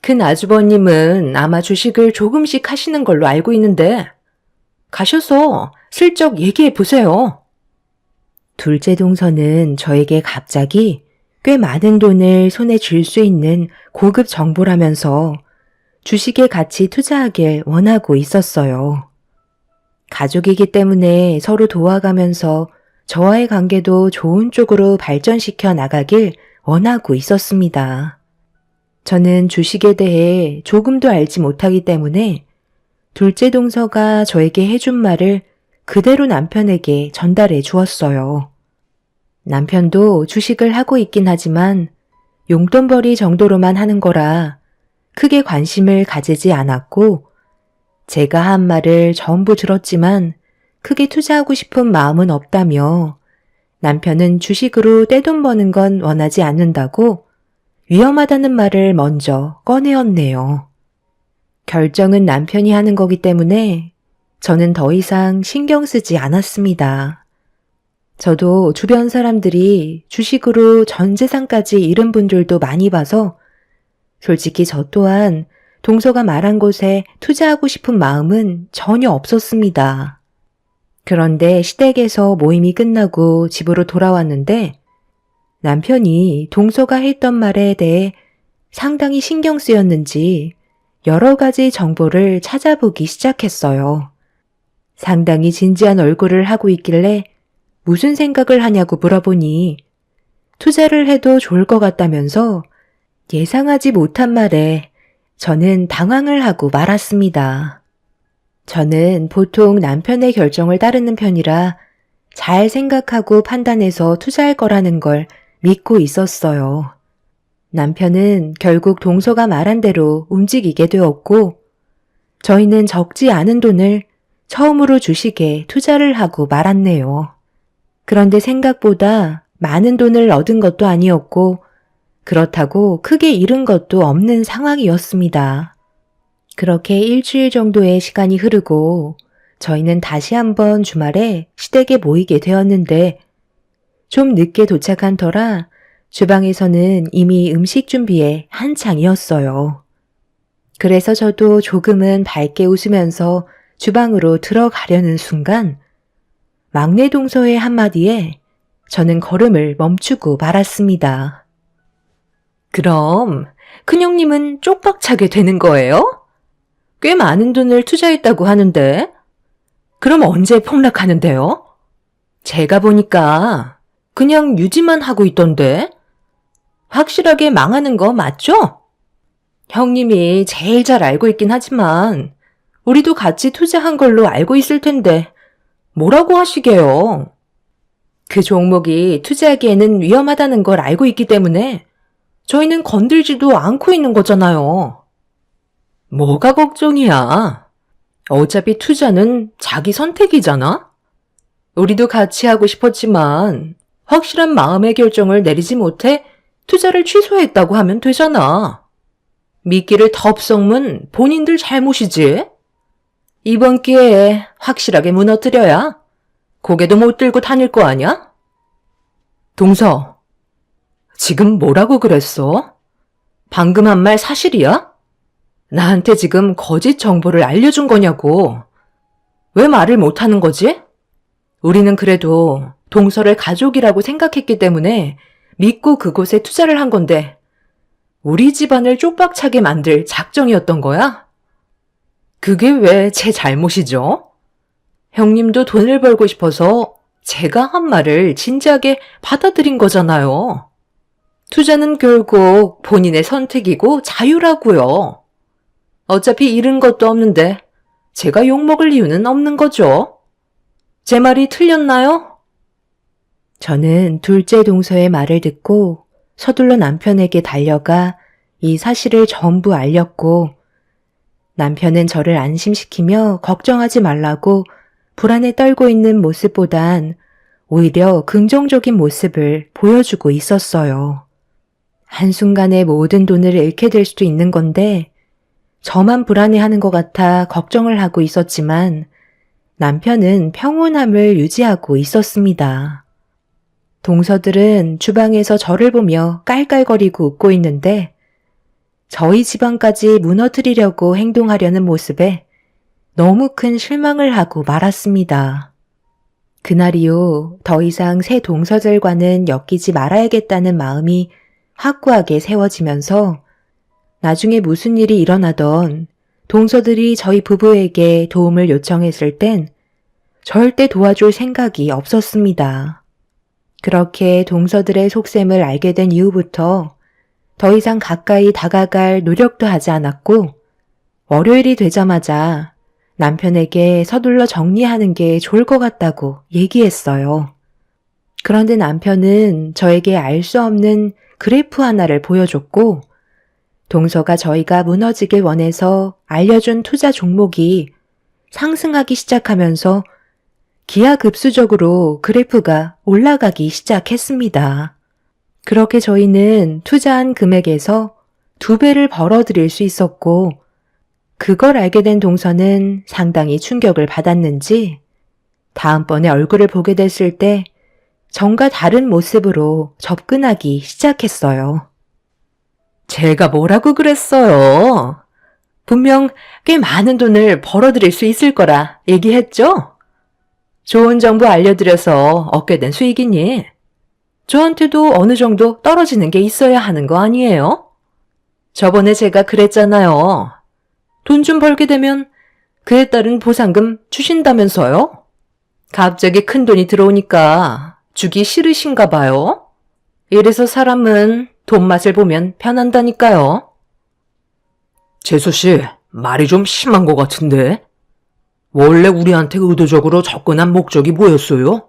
큰 아주버님은 아마 주식을 조금씩 하시는 걸로 알고 있는데 가셔서 슬쩍 얘기해 보세요. 둘째 동서는 저에게 갑자기 꽤 많은 돈을 손에 쥘 수 있는 고급 정보라면서 주식에 같이 투자하길 원하고 있었어요. 가족이기 때문에 서로 도와가면서 저와의 관계도 좋은 쪽으로 발전시켜 나가길 원하고 있었습니다. 저는 주식에 대해 조금도 알지 못하기 때문에 둘째 동서가 저에게 해준 말을 그대로 남편에게 전달해 주었어요. 남편도 주식을 하고 있긴 하지만 용돈벌이 정도로만 하는 거라 크게 관심을 가지지 않았고 제가 한 말을 전부 들었지만 크게 투자하고 싶은 마음은 없다며 남편은 주식으로 떼돈 버는 건 원하지 않는다고 위험하다는 말을 먼저 꺼내었네요. 결정은 남편이 하는 거기 때문에 저는 더 이상 신경 쓰지 않았습니다. 저도 주변 사람들이 주식으로 전 재산까지 잃은 분들도 많이 봐서 솔직히 저 또한 동서가 말한 곳에 투자하고 싶은 마음은 전혀 없었습니다. 그런데 시댁에서 모임이 끝나고 집으로 돌아왔는데 남편이 동서가 했던 말에 대해 상당히 신경 쓰였는지 여러 가지 정보를 찾아보기 시작했어요. 상당히 진지한 얼굴을 하고 있길래 무슨 생각을 하냐고 물어보니 투자를 해도 좋을 것 같다면서 예상하지 못한 말에 저는 당황을 하고 말았습니다. 저는 보통 남편의 결정을 따르는 편이라 잘 생각하고 판단해서 투자할 거라는 걸 믿고 있었어요. 남편은 결국 동서가 말한 대로 움직이게 되었고 저희는 적지 않은 돈을 처음으로 주식에 투자를 하고 말았네요. 그런데 생각보다 많은 돈을 얻은 것도 아니었고 그렇다고 크게 잃은 것도 없는 상황이었습니다. 그렇게 일주일 정도의 시간이 흐르고 저희는 다시 한번 주말에 시댁에 모이게 되었는데 좀 늦게 도착한 터라 주방에서는 이미 음식 준비에 한창이었어요. 그래서 저도 조금은 밝게 웃으면서 주방으로 들어가려는 순간 막내 동서의 한마디에 저는 걸음을 멈추고 말았습니다. 그럼 큰형님은 쪽박차게 되는 거예요? 꽤 많은 돈을 투자했다고 하는데 그럼 언제 폭락하는데요? 제가 보니까 그냥 유지만 하고 있던데 확실하게 망하는 거 맞죠? 형님이 제일 잘 알고 있긴 하지만 우리도 같이 투자한 걸로 알고 있을 텐데 뭐라고 하시게요? 그 종목이 투자하기에는 위험하다는 걸 알고 있기 때문에 저희는 건들지도 않고 있는 거잖아요. 뭐가 걱정이야? 어차피 투자는 자기 선택이잖아? 우리도 같이 하고 싶었지만 확실한 마음의 결정을 내리지 못해 투자를 취소했다고 하면 되잖아. 미끼를 덥석문 본인들 잘못이지. 이번 기회에 확실하게 무너뜨려야 고개도 못 들고 다닐 거 아냐? 동서, 지금 뭐라고 그랬어? 방금 한 말 사실이야? 나한테 지금 거짓 정보를 알려준 거냐고. 왜 말을 못하는 거지? 우리는 그래도 동서를 가족이라고 생각했기 때문에 믿고 그곳에 투자를 한 건데 우리 집안을 쪽박차게 만들 작정이었던 거야? 그게 왜 제 잘못이죠? 형님도 돈을 벌고 싶어서 제가 한 말을 진지하게 받아들인 거잖아요. 투자는 결국 본인의 선택이고 자유라고요. 어차피 잃은 것도 없는데 제가 욕먹을 이유는 없는 거죠. 제 말이 틀렸나요? 저는 둘째 동서의 말을 듣고 서둘러 남편에게 달려가 이 사실을 전부 알렸고 남편은 저를 안심시키며 걱정하지 말라고 불안에 떨고 있는 모습보단 오히려 긍정적인 모습을 보여주고 있었어요. 한순간에 모든 돈을 잃게 될 수도 있는 건데 저만 불안해하는 것 같아 걱정을 하고 있었지만 남편은 평온함을 유지하고 있었습니다. 동서들은 주방에서 저를 보며 깔깔거리고 웃고 있는데 저희 집안까지 무너뜨리려고 행동하려는 모습에 너무 큰 실망을 하고 말았습니다. 그날 이후 더 이상 새 동서들과는 엮이지 말아야겠다는 마음이 확고하게 세워지면서 나중에 무슨 일이 일어나던 동서들이 저희 부부에게 도움을 요청했을 땐 절대 도와줄 생각이 없었습니다. 그렇게 동서들의 속셈을 알게 된 이후부터 더 이상 가까이 다가갈 노력도 하지 않았고 월요일이 되자마자 남편에게 서둘러 정리하는 게 좋을 것 같다고 얘기했어요. 그런데 남편은 저에게 알 수 없는 그래프 하나를 보여줬고 동서가 저희가 무너지길 원해서 알려준 투자 종목이 상승하기 시작하면서 기하급수적으로 그래프가 올라가기 시작했습니다. 그렇게 저희는 투자한 금액에서 2배를 벌어들일 수 있었고 그걸 알게 된 동서는 상당히 충격을 받았는지 다음번에 얼굴을 보게 됐을 때 전과 다른 모습으로 접근하기 시작했어요. 제가 뭐라고 그랬어요? 분명 꽤 많은 돈을 벌어들일 수 있을 거라 얘기했죠? 좋은 정보 알려드려서 얻게 된 수익이니 저한테도 어느 정도 떨어지는 게 있어야 하는 거 아니에요? 저번에 제가 그랬잖아요. 돈 좀 벌게 되면 그에 따른 보상금 주신다면서요? 갑자기 큰 돈이 들어오니까 주기 싫으신가 봐요. 이래서 사람은 돈 맛을 보면 편한다니까요. 재수 씨, 말이 좀 심한 것 같은데? 원래 우리한테 의도적으로 접근한 목적이 뭐였어요?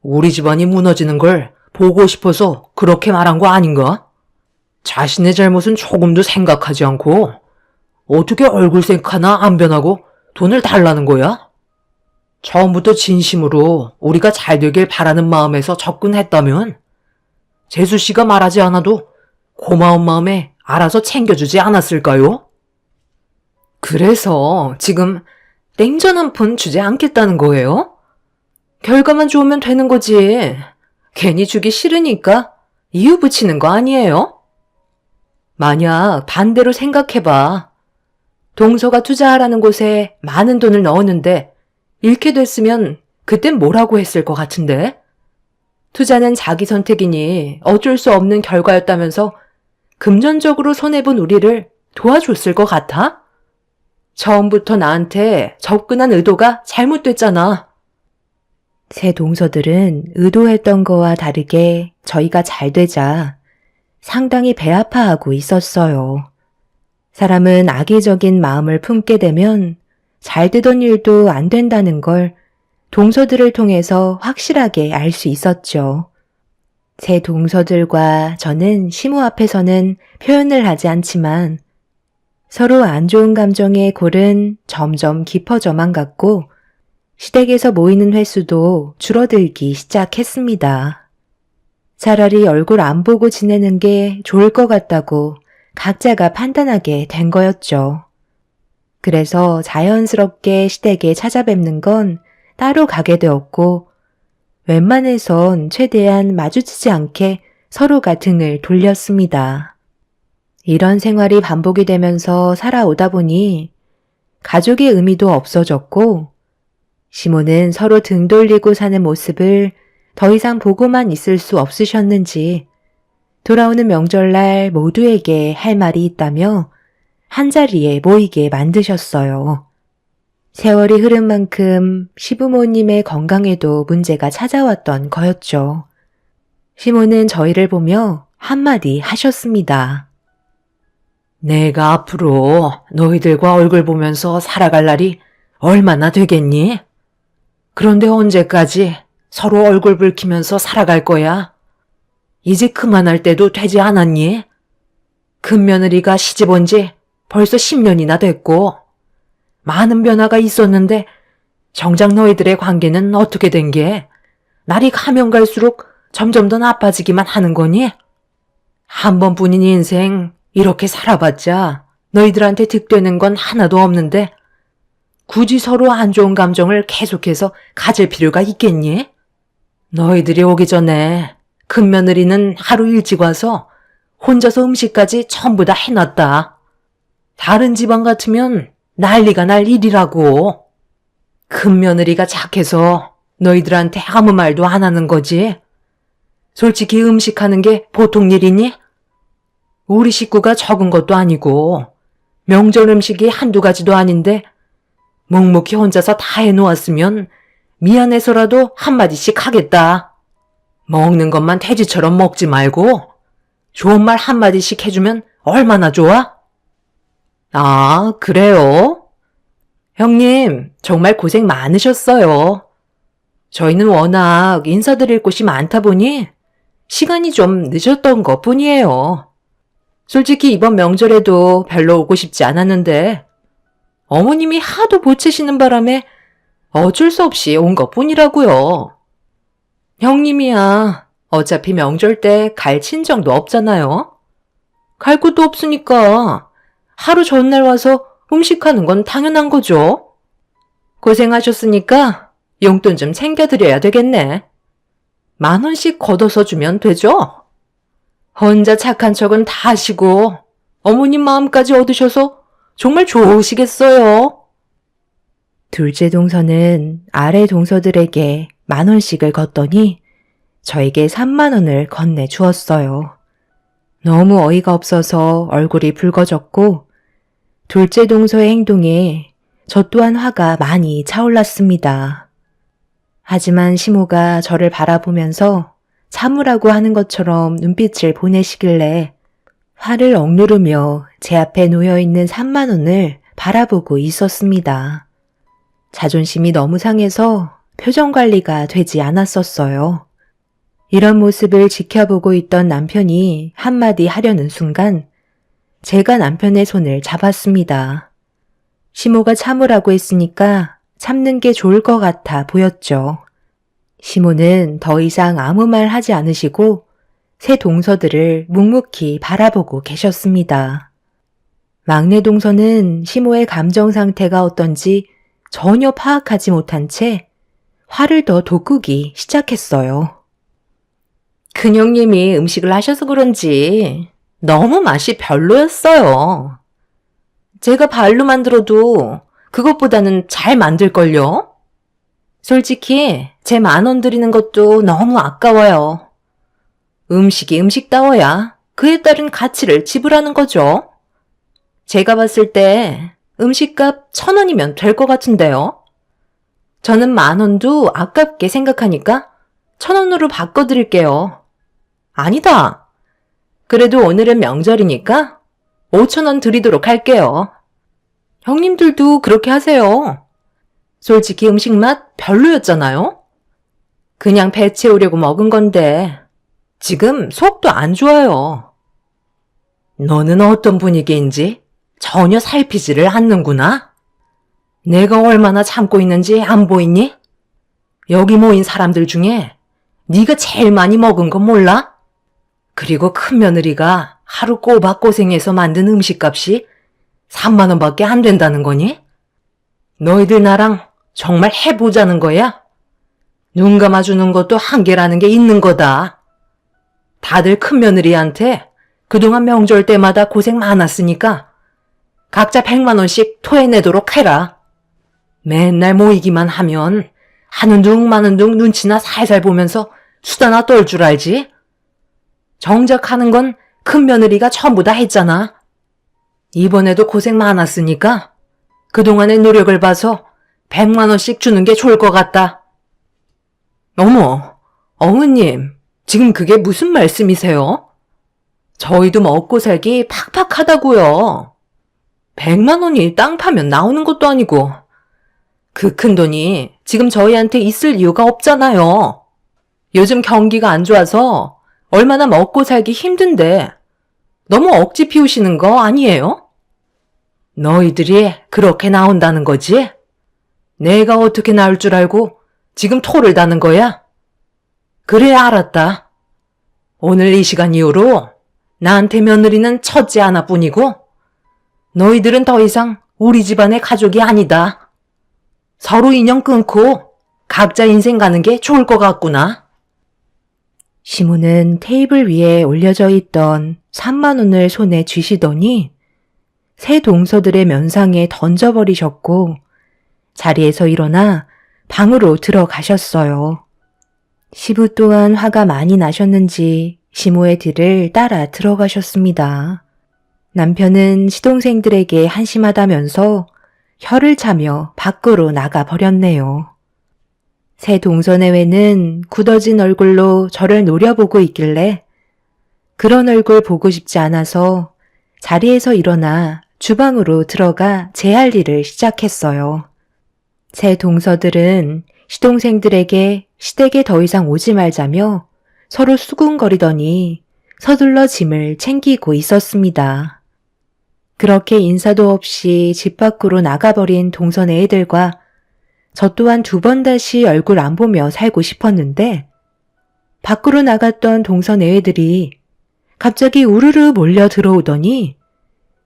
우리 집안이 무너지는 걸 보고 싶어서 그렇게 말한 거 아닌가? 자신의 잘못은 조금도 생각하지 않고 어떻게 얼굴색 하나 안 변하고 돈을 달라는 거야? 처음부터 진심으로 우리가 잘 되길 바라는 마음에서 접근했다면 재수 씨가 말하지 않아도 고마운 마음에 알아서 챙겨주지 않았을까요? 그래서 지금 냉전 한 푼 주지 않겠다는 거예요? 결과만 좋으면 되는 거지. 괜히 주기 싫으니까 이유 붙이는 거 아니에요? 만약 반대로 생각해봐. 동서가 투자하라는 곳에 많은 돈을 넣었는데 잃게 됐으면 그땐 뭐라고 했을 것 같은데? 투자는 자기 선택이니 어쩔 수 없는 결과였다면서 금전적으로 손해본 우리를 도와줬을 것 같아? 처음부터 나한테 접근한 의도가 잘못됐잖아. 새 동서들은 의도했던 거와 다르게 저희가 잘 되자 상당히 배아파하고 있었어요. 사람은 악의적인 마음을 품게 되면 잘 되던 일도 안 된다는 걸 동서들을 통해서 확실하게 알 수 있었죠. 새 동서들과 저는 시모 앞에서는 표현을 하지 않지만 서로 안 좋은 감정의 골은 점점 깊어져만 갔고 시댁에서 모이는 횟수도 줄어들기 시작했습니다. 차라리 얼굴 안 보고 지내는 게 좋을 것 같다고 각자가 판단하게 된 거였죠. 그래서 자연스럽게 시댁에 찾아뵙는 건 따로 가게 되었고 웬만해선 최대한 마주치지 않게 서로가 등을 돌렸습니다. 이런 생활이 반복이 되면서 살아오다 보니 가족의 의미도 없어졌고 시모는 서로 등 돌리고 사는 모습을 더 이상 보고만 있을 수 없으셨는지 돌아오는 명절날 모두에게 할 말이 있다며 한자리에 모이게 만드셨어요. 세월이 흐른 만큼 시부모님의 건강에도 문제가 찾아왔던 거였죠. 시모는 저희를 보며 한마디 하셨습니다. 내가 앞으로 너희들과 얼굴 보면서 살아갈 날이 얼마나 되겠니? 그런데 언제까지 서로 얼굴 붉히면서 살아갈 거야? 이제 그만할 때도 되지 않았니? 큰며느리가 시집 온 지 벌써 10년이나 됐고 많은 변화가 있었는데 정작 너희들의 관계는 어떻게 된 게 날이 가면 갈수록 점점 더 나빠지기만 하는 거니? 한 번뿐인 인생 이렇게 살아봤자 너희들한테 득되는 건 하나도 없는데 굳이 서로 안 좋은 감정을 계속해서 가질 필요가 있겠니? 너희들이 오기 전에 큰며느리는 하루 일찍 와서 혼자서 음식까지 전부 다 해놨다. 다른 집안 같으면 난리가 날 일이라고. 큰며느리가 착해서 너희들한테 아무 말도 안 하는 거지? 솔직히 음식하는 게 보통 일이니? 우리 식구가 적은 것도 아니고 명절 음식이 한두 가지도 아닌데 묵묵히 혼자서 다 해놓았으면 미안해서라도 한마디씩 하겠다. 먹는 것만 돼지처럼 먹지 말고 좋은 말 한마디씩 해주면 얼마나 좋아? 아, 그래요? 형님, 정말 고생 많으셨어요. 저희는 워낙 인사드릴 곳이 많다 보니 시간이 좀 늦었던 것 뿐이에요. 솔직히 이번 명절에도 별로 오고 싶지 않았는데 어머님이 하도 보채시는 바람에 어쩔 수 없이 온 것 뿐이라고요. 형님이야 어차피 명절 때 갈 친정도 없잖아요. 갈 곳도 없으니까 하루 전날 와서 음식하는 건 당연한 거죠. 고생하셨으니까 용돈 좀 챙겨드려야 되겠네. 10,000원씩 걷어서 주면 되죠? 혼자 착한 척은 다 하시고 어머님 마음까지 얻으셔서 정말 좋으시겠어요. 둘째 동서는 아래 동서들에게 10,000원씩을 걷더니 저에게 30,000원을 건네 주었어요. 너무 어이가 없어서 얼굴이 붉어졌고 둘째 동서의 행동에 저 또한 화가 많이 차올랐습니다. 하지만 시모가 저를 바라보면서 참으라고 하는 것처럼 눈빛을 보내시길래 화를 억누르며 제 앞에 놓여있는 30,000원을 바라보고 있었습니다. 자존심이 너무 상해서 표정 관리가 되지 않았었어요. 이런 모습을 지켜보고 있던 남편이 한마디 하려는 순간 제가 남편의 손을 잡았습니다. 시모가 참으라고 했으니까 참는 게 좋을 것 같아 보였죠. 시모는 더 이상 아무 말 하지 않으시고 새 동서들을 묵묵히 바라보고 계셨습니다. 막내 동서는 시모의 감정 상태가 어떤지 전혀 파악하지 못한 채 화를 더 돋구기 시작했어요. 큰형님이 음식을 하셔서 그런지 너무 맛이 별로였어요. 제가 발로 만들어도 그것보다는 잘 만들걸요? 솔직히 제 10,000원 드리는 것도 너무 아까워요. 음식이 음식다워야 그에 따른 가치를 지불하는 거죠. 제가 봤을 때 음식값 1,000원이면 될 것 같은데요. 저는 10,000원도 아깝게 생각하니까 1,000원으로 바꿔드릴게요. 아니다. 그래도 오늘은 명절이니까 5,000원 드리도록 할게요. 형님들도 그렇게 하세요. 솔직히 음식 맛 별로였잖아요? 그냥 배 채우려고 먹은 건데 지금 속도 안 좋아요. 너는 어떤 분위기인지 전혀 살피지를 않는구나. 내가 얼마나 참고 있는지 안 보이니? 여기 모인 사람들 중에 네가 제일 많이 먹은 거 몰라? 그리고 큰며느리가 하루 꼬박 고생해서 만든 음식값이 30,000원밖에 안 된다는 거니? 너희들 나랑 정말 해보자는 거야? 눈 감아주는 것도 한계라는 게 있는 거다. 다들 큰며느리한테 그동안 명절 때마다 고생 많았으니까 각자 100,000원씩 토해내도록 해라. 맨날 모이기만 하면 하는 둥 마는 둥 눈치나 살살 보면서 수다나 떨 줄 알지? 정작 하는 건 큰며느리가 전부 다 했잖아. 이번에도 고생 많았으니까 그동안의 노력을 봐서 100,000원씩 주는 게 좋을 것 같다. 어머, 어머님, 지금 그게 무슨 말씀이세요? 저희도 먹고 살기 팍팍하다고요. 100,000원이 땅 파면 나오는 것도 아니고 그 큰 돈이 지금 저희한테 있을 이유가 없잖아요. 요즘 경기가 안 좋아서 얼마나 먹고 살기 힘든데 너무 억지 피우시는 거 아니에요? 너희들이 그렇게 나온다는 거지? 내가 어떻게 나올 줄 알고 지금 토를 다는 거야? 그래, 알았다. 오늘 이 시간 이후로 나한테 며느리는 첫째 하나뿐이고 너희들은 더 이상 우리 집안의 가족이 아니다. 서로 인연 끊고 각자 인생 가는 게 좋을 것 같구나. 시모는 테이블 위에 올려져 있던 30,000원을 손에 쥐시더니 새 동서들의 면상에 던져버리셨고 자리에서 일어나 방으로 들어가셨어요. 시부 또한 화가 많이 나셨는지 시모의 뒤를 따라 들어가셨습니다. 남편은 시동생들에게 한심하다면서 혀를 차며 밖으로 나가 버렸네요. 새 동서내외는 굳어진 얼굴로 저를 노려보고 있길래 그런 얼굴 보고 싶지 않아서 자리에서 일어나 주방으로 들어가 제 할 일을 시작했어요. 새 동서들은 시동생들에게 시댁에 더 이상 오지 말자며 서로 수군거리더니 서둘러 짐을 챙기고 있었습니다. 그렇게 인사도 없이 집 밖으로 나가버린 동서네 애들과 저 또한 2번 다시 얼굴 안 보며 살고 싶었는데 밖으로 나갔던 동서네 애들이 갑자기 우르르 몰려 들어오더니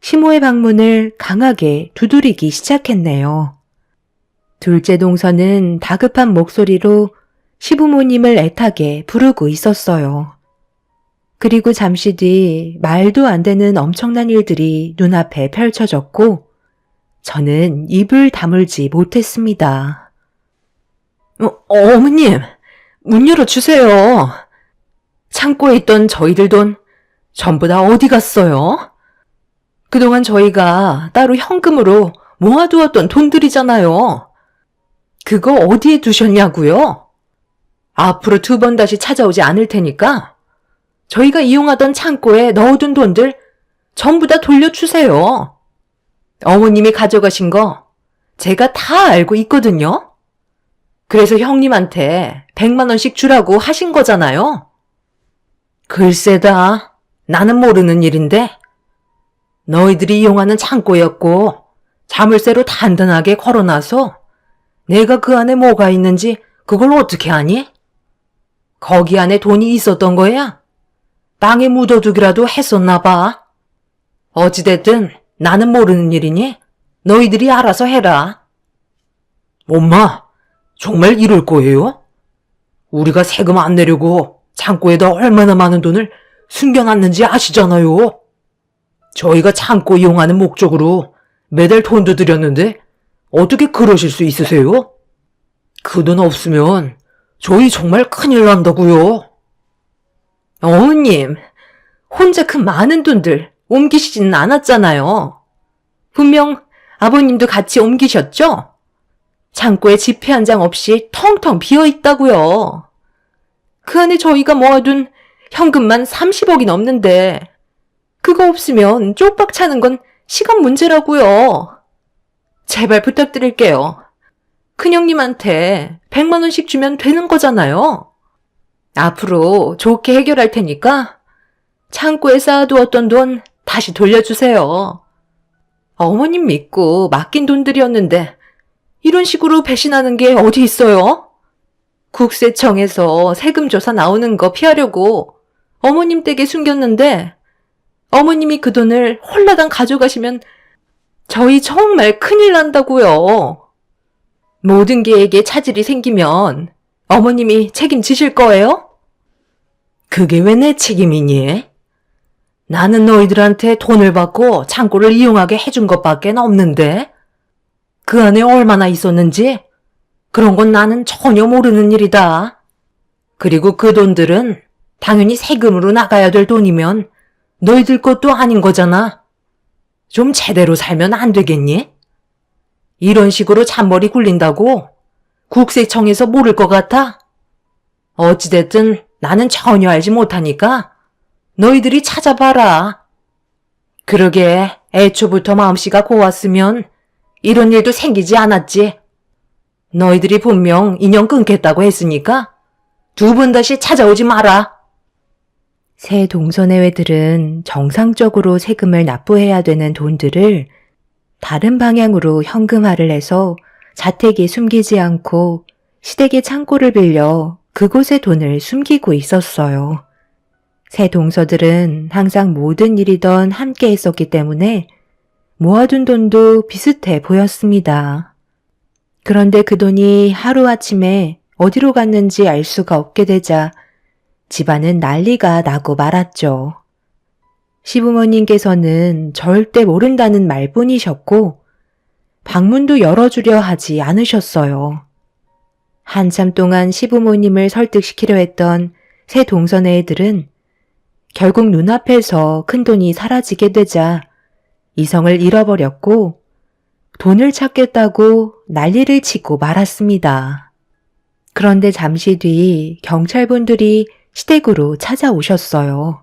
시모의 방문을 강하게 두드리기 시작했네요. 둘째 동서는 다급한 목소리로 시부모님을 애타게 부르고 있었어요. 그리고 잠시 뒤 말도 안 되는 엄청난 일들이 눈앞에 펼쳐졌고 저는 입을 다물지 못했습니다. 어머님, 문 열어주세요. 창고에 있던 저희들 돈 전부 다 어디 갔어요? 그동안 저희가 따로 현금으로 모아두었던 돈들이잖아요. 그거 어디에 두셨냐고요? 앞으로 2번 다시 찾아오지 않을 테니까 저희가 이용하던 창고에 넣어둔 돈들 전부 다 돌려주세요. 어머님이 가져가신 거 제가 다 알고 있거든요. 그래서 형님한테 100만 원씩 주라고 하신 거잖아요. 글쎄다, 나는 모르는 일인데 너희들이 이용하는 창고였고 자물쇠로 단단하게 걸어놔서 내가 그 안에 뭐가 있는지 그걸 어떻게 아니? 거기 안에 돈이 있었던 거야? 땅에 묻어두기라도 했었나 봐. 어찌됐든 나는 모르는 일이니 너희들이 알아서 해라. 엄마, 정말 이럴 거예요? 우리가 세금 안 내려고 창고에다 얼마나 많은 돈을 숨겨놨는지 아시잖아요. 저희가 창고 이용하는 목적으로 매달 돈도 드렸는데 어떻게 그러실 수 있으세요? 그 돈 없으면 저희 정말 큰일 난다고요. 어머님, 혼자 그 많은 돈들 옮기시지는 않았잖아요. 분명 아버님도 같이 옮기셨죠? 창고에 지폐 한 장 없이 텅텅 비어 있다고요. 그 안에 저희가 모아둔 현금만 30억이 넘는데 그거 없으면 쪽박 차는 건 시간 문제라고요. 제발 부탁드릴게요. 큰형님한테 100만 원씩 주면 되는 거잖아요. 앞으로 좋게 해결할 테니까 창고에 쌓아두었던 돈 다시 돌려주세요. 어머님 믿고 맡긴 돈들이었는데 이런 식으로 배신하는 게 어디 있어요? 국세청에서 세금 조사 나오는 거 피하려고 어머님 댁에 숨겼는데 어머님이 그 돈을 홀라당 가져가시면 저희 정말 큰일 난다고요. 모든 계획에 차질이 생기면 어머님이 책임지실 거예요? 그게 왜 내 책임이니? 나는 너희들한테 돈을 받고 창고를 이용하게 해준 것밖에 없는데 그 안에 얼마나 있었는지 그런 건 나는 전혀 모르는 일이다. 그리고 그 돈들은 당연히 세금으로 나가야 될 돈이면 너희들 것도 아닌 거잖아. 좀 제대로 살면 안 되겠니? 이런 식으로 잔머리 굴린다고 국세청에서 모를 것 같아? 어찌됐든 나는 전혀 알지 못하니까 너희들이 찾아봐라. 그러게 애초부터 마음씨가 고왔으면 이런 일도 생기지 않았지. 너희들이 분명 인연 끊겠다고 했으니까 2번 다시 찾아오지 마라. 새 동서내외들은 정상적으로 세금을 납부해야 되는 돈들을 다른 방향으로 현금화를 해서 자택에 숨기지 않고 시댁의 창고를 빌려 그곳에 돈을 숨기고 있었어요. 새 동서들은 항상 모든 일이던 함께 했었기 때문에 모아둔 돈도 비슷해 보였습니다. 그런데 그 돈이 하루아침에 어디로 갔는지 알 수가 없게 되자 집안은 난리가 나고 말았죠. 시부모님께서는 절대 모른다는 말뿐이셨고 방문도 열어주려 하지 않으셨어요. 한참 동안 시부모님을 설득시키려 했던 새 동선의 애들은 결국 눈앞에서 큰돈이 사라지게 되자 이성을 잃어버렸고 돈을 찾겠다고 난리를 치고 말았습니다. 그런데 잠시 뒤 경찰분들이 시댁으로 찾아오셨어요.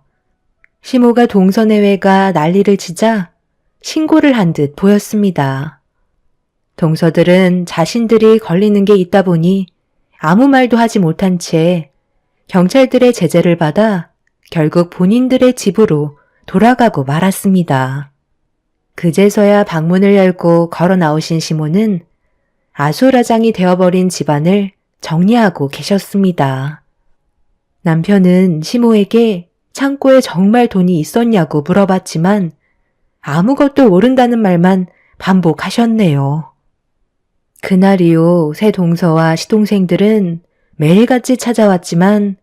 시모가 동서내외가 난리를 치자 신고를 한 듯 보였습니다. 동서들은 자신들이 걸리는 게 있다 보니 아무 말도 하지 못한 채 경찰들의 제재를 받아 결국 본인들의 집으로 돌아가고 말았습니다. 그제서야 방문을 열고 걸어 나오신 시모는 아수라장이 되어버린 집안을 정리하고 계셨습니다. 남편은 시모에게 창고에 정말 돈이 있었냐고 물어봤지만 아무것도 모른다는 말만 반복하셨네요. 그날 이후 새 동서와 시동생들은 매일같이 찾아왔지만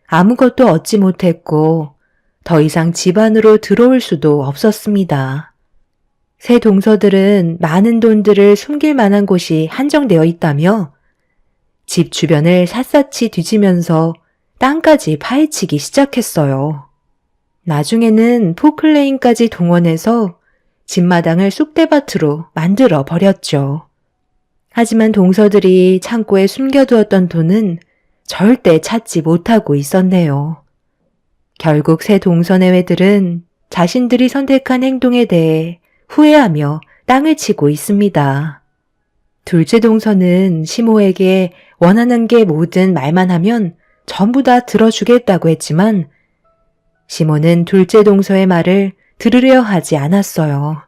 아무것도 얻지 못했고 더 이상 집 안으로 들어올 수도 없었습니다. 새 동서들은 많은 돈들을 숨길 만한 곳이 한정되어 있다며 집 주변을 샅샅이 뒤지면서 땅까지 파헤치기 시작했어요. 나중에는 포클레인까지 동원해서 집마당을 쑥대밭으로 만들어 버렸죠. 하지만 동서들이 창고에 숨겨두었던 돈은 절대 찾지 못하고 있었네요. 결국 새 동서내외들은 자신들이 선택한 행동에 대해 후회하며 땅을 치고 있습니다. 둘째 동서는 시모에게 원하는 게 뭐든 말만 하면 전부 다 들어주겠다고 했지만 시모는 둘째 동서의 말을 들으려 하지 않았어요.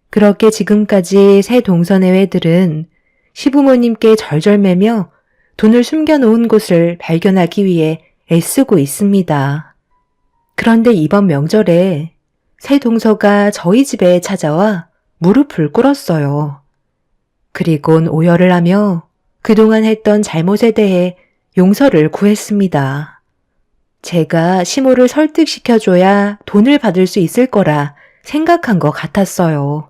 그렇게 지금까지 새 동서내외들은 시부모님께 절절매며 돈을 숨겨놓은 곳을 발견하기 위해 애쓰고 있습니다. 그런데 이번 명절에 새 동서가 저희 집에 찾아와 무릎을 꿇었어요. 그리곤 오열을 하며 그동안 했던 잘못에 대해 용서를 구했습니다. 제가 시모를 설득시켜줘야 돈을 받을 수 있을 거라 생각한 것 같았어요.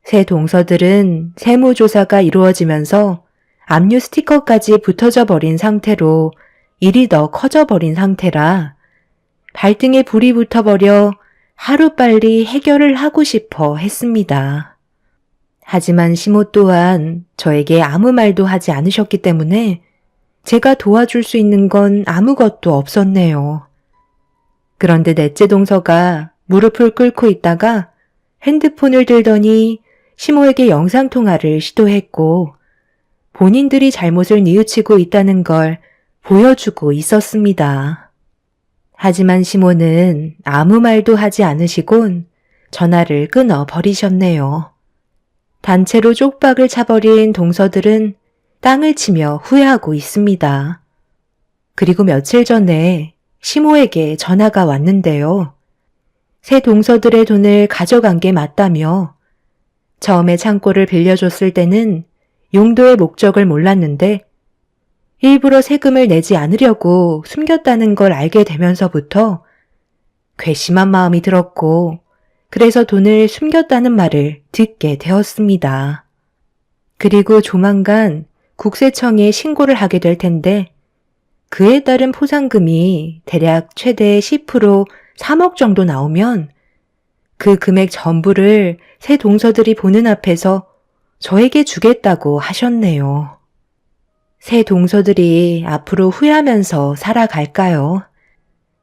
새 동서들은 세무조사가 이루어지면서 압류 스티커까지 붙어져 버린 상태로 일이 더 커져 버린 상태라 발등에 불이 붙어버려 하루빨리 해결을 하고 싶어 했습니다. 하지만 시모 또한 저에게 아무 말도 하지 않으셨기 때문에 제가 도와줄 수 있는 건 아무것도 없었네요. 그런데 넷째 동서가 무릎을 꿇고 있다가 핸드폰을 들더니 시모에게 영상통화를 시도했고 본인들이 잘못을 뉘우치고 있다는 걸 보여주고 있었습니다. 하지만 시모는 아무 말도 하지 않으시곤 전화를 끊어 버리셨네요. 단체로 쪽박을 차버린 동서들은 땅을 치며 후회하고 있습니다. 그리고 며칠 전에 시모에게 전화가 왔는데요. 새 동서들의 돈을 가져간 게 맞다며 처음에 창고를 빌려줬을 때는 용도의 목적을 몰랐는데 일부러 세금을 내지 않으려고 숨겼다는 걸 알게 되면서부터 괘씸한 마음이 들었고 그래서 돈을 숨겼다는 말을 듣게 되었습니다. 그리고 조만간 국세청에 신고를 하게 될 텐데 그에 따른 포상금이 대략 최대 10% 3억 정도 나오면 그 금액 전부를 새 동서들이 보는 앞에서 저에게 주겠다고 하셨네요. 새 동서들이 앞으로 후회하면서 살아갈까요?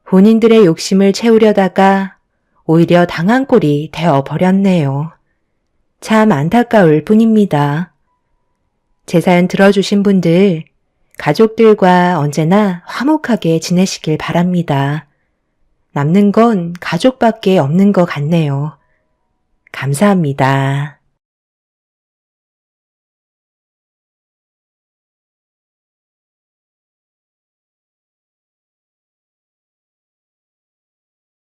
본인들의 욕심을 채우려다가 오히려 당한 꼴이 되어버렸네요. 참 안타까울 뿐입니다. 제 사연 들어주신 분들, 가족들과 언제나 화목하게 지내시길 바랍니다. 남는 건 가족밖에 없는 것 같네요. 감사합니다.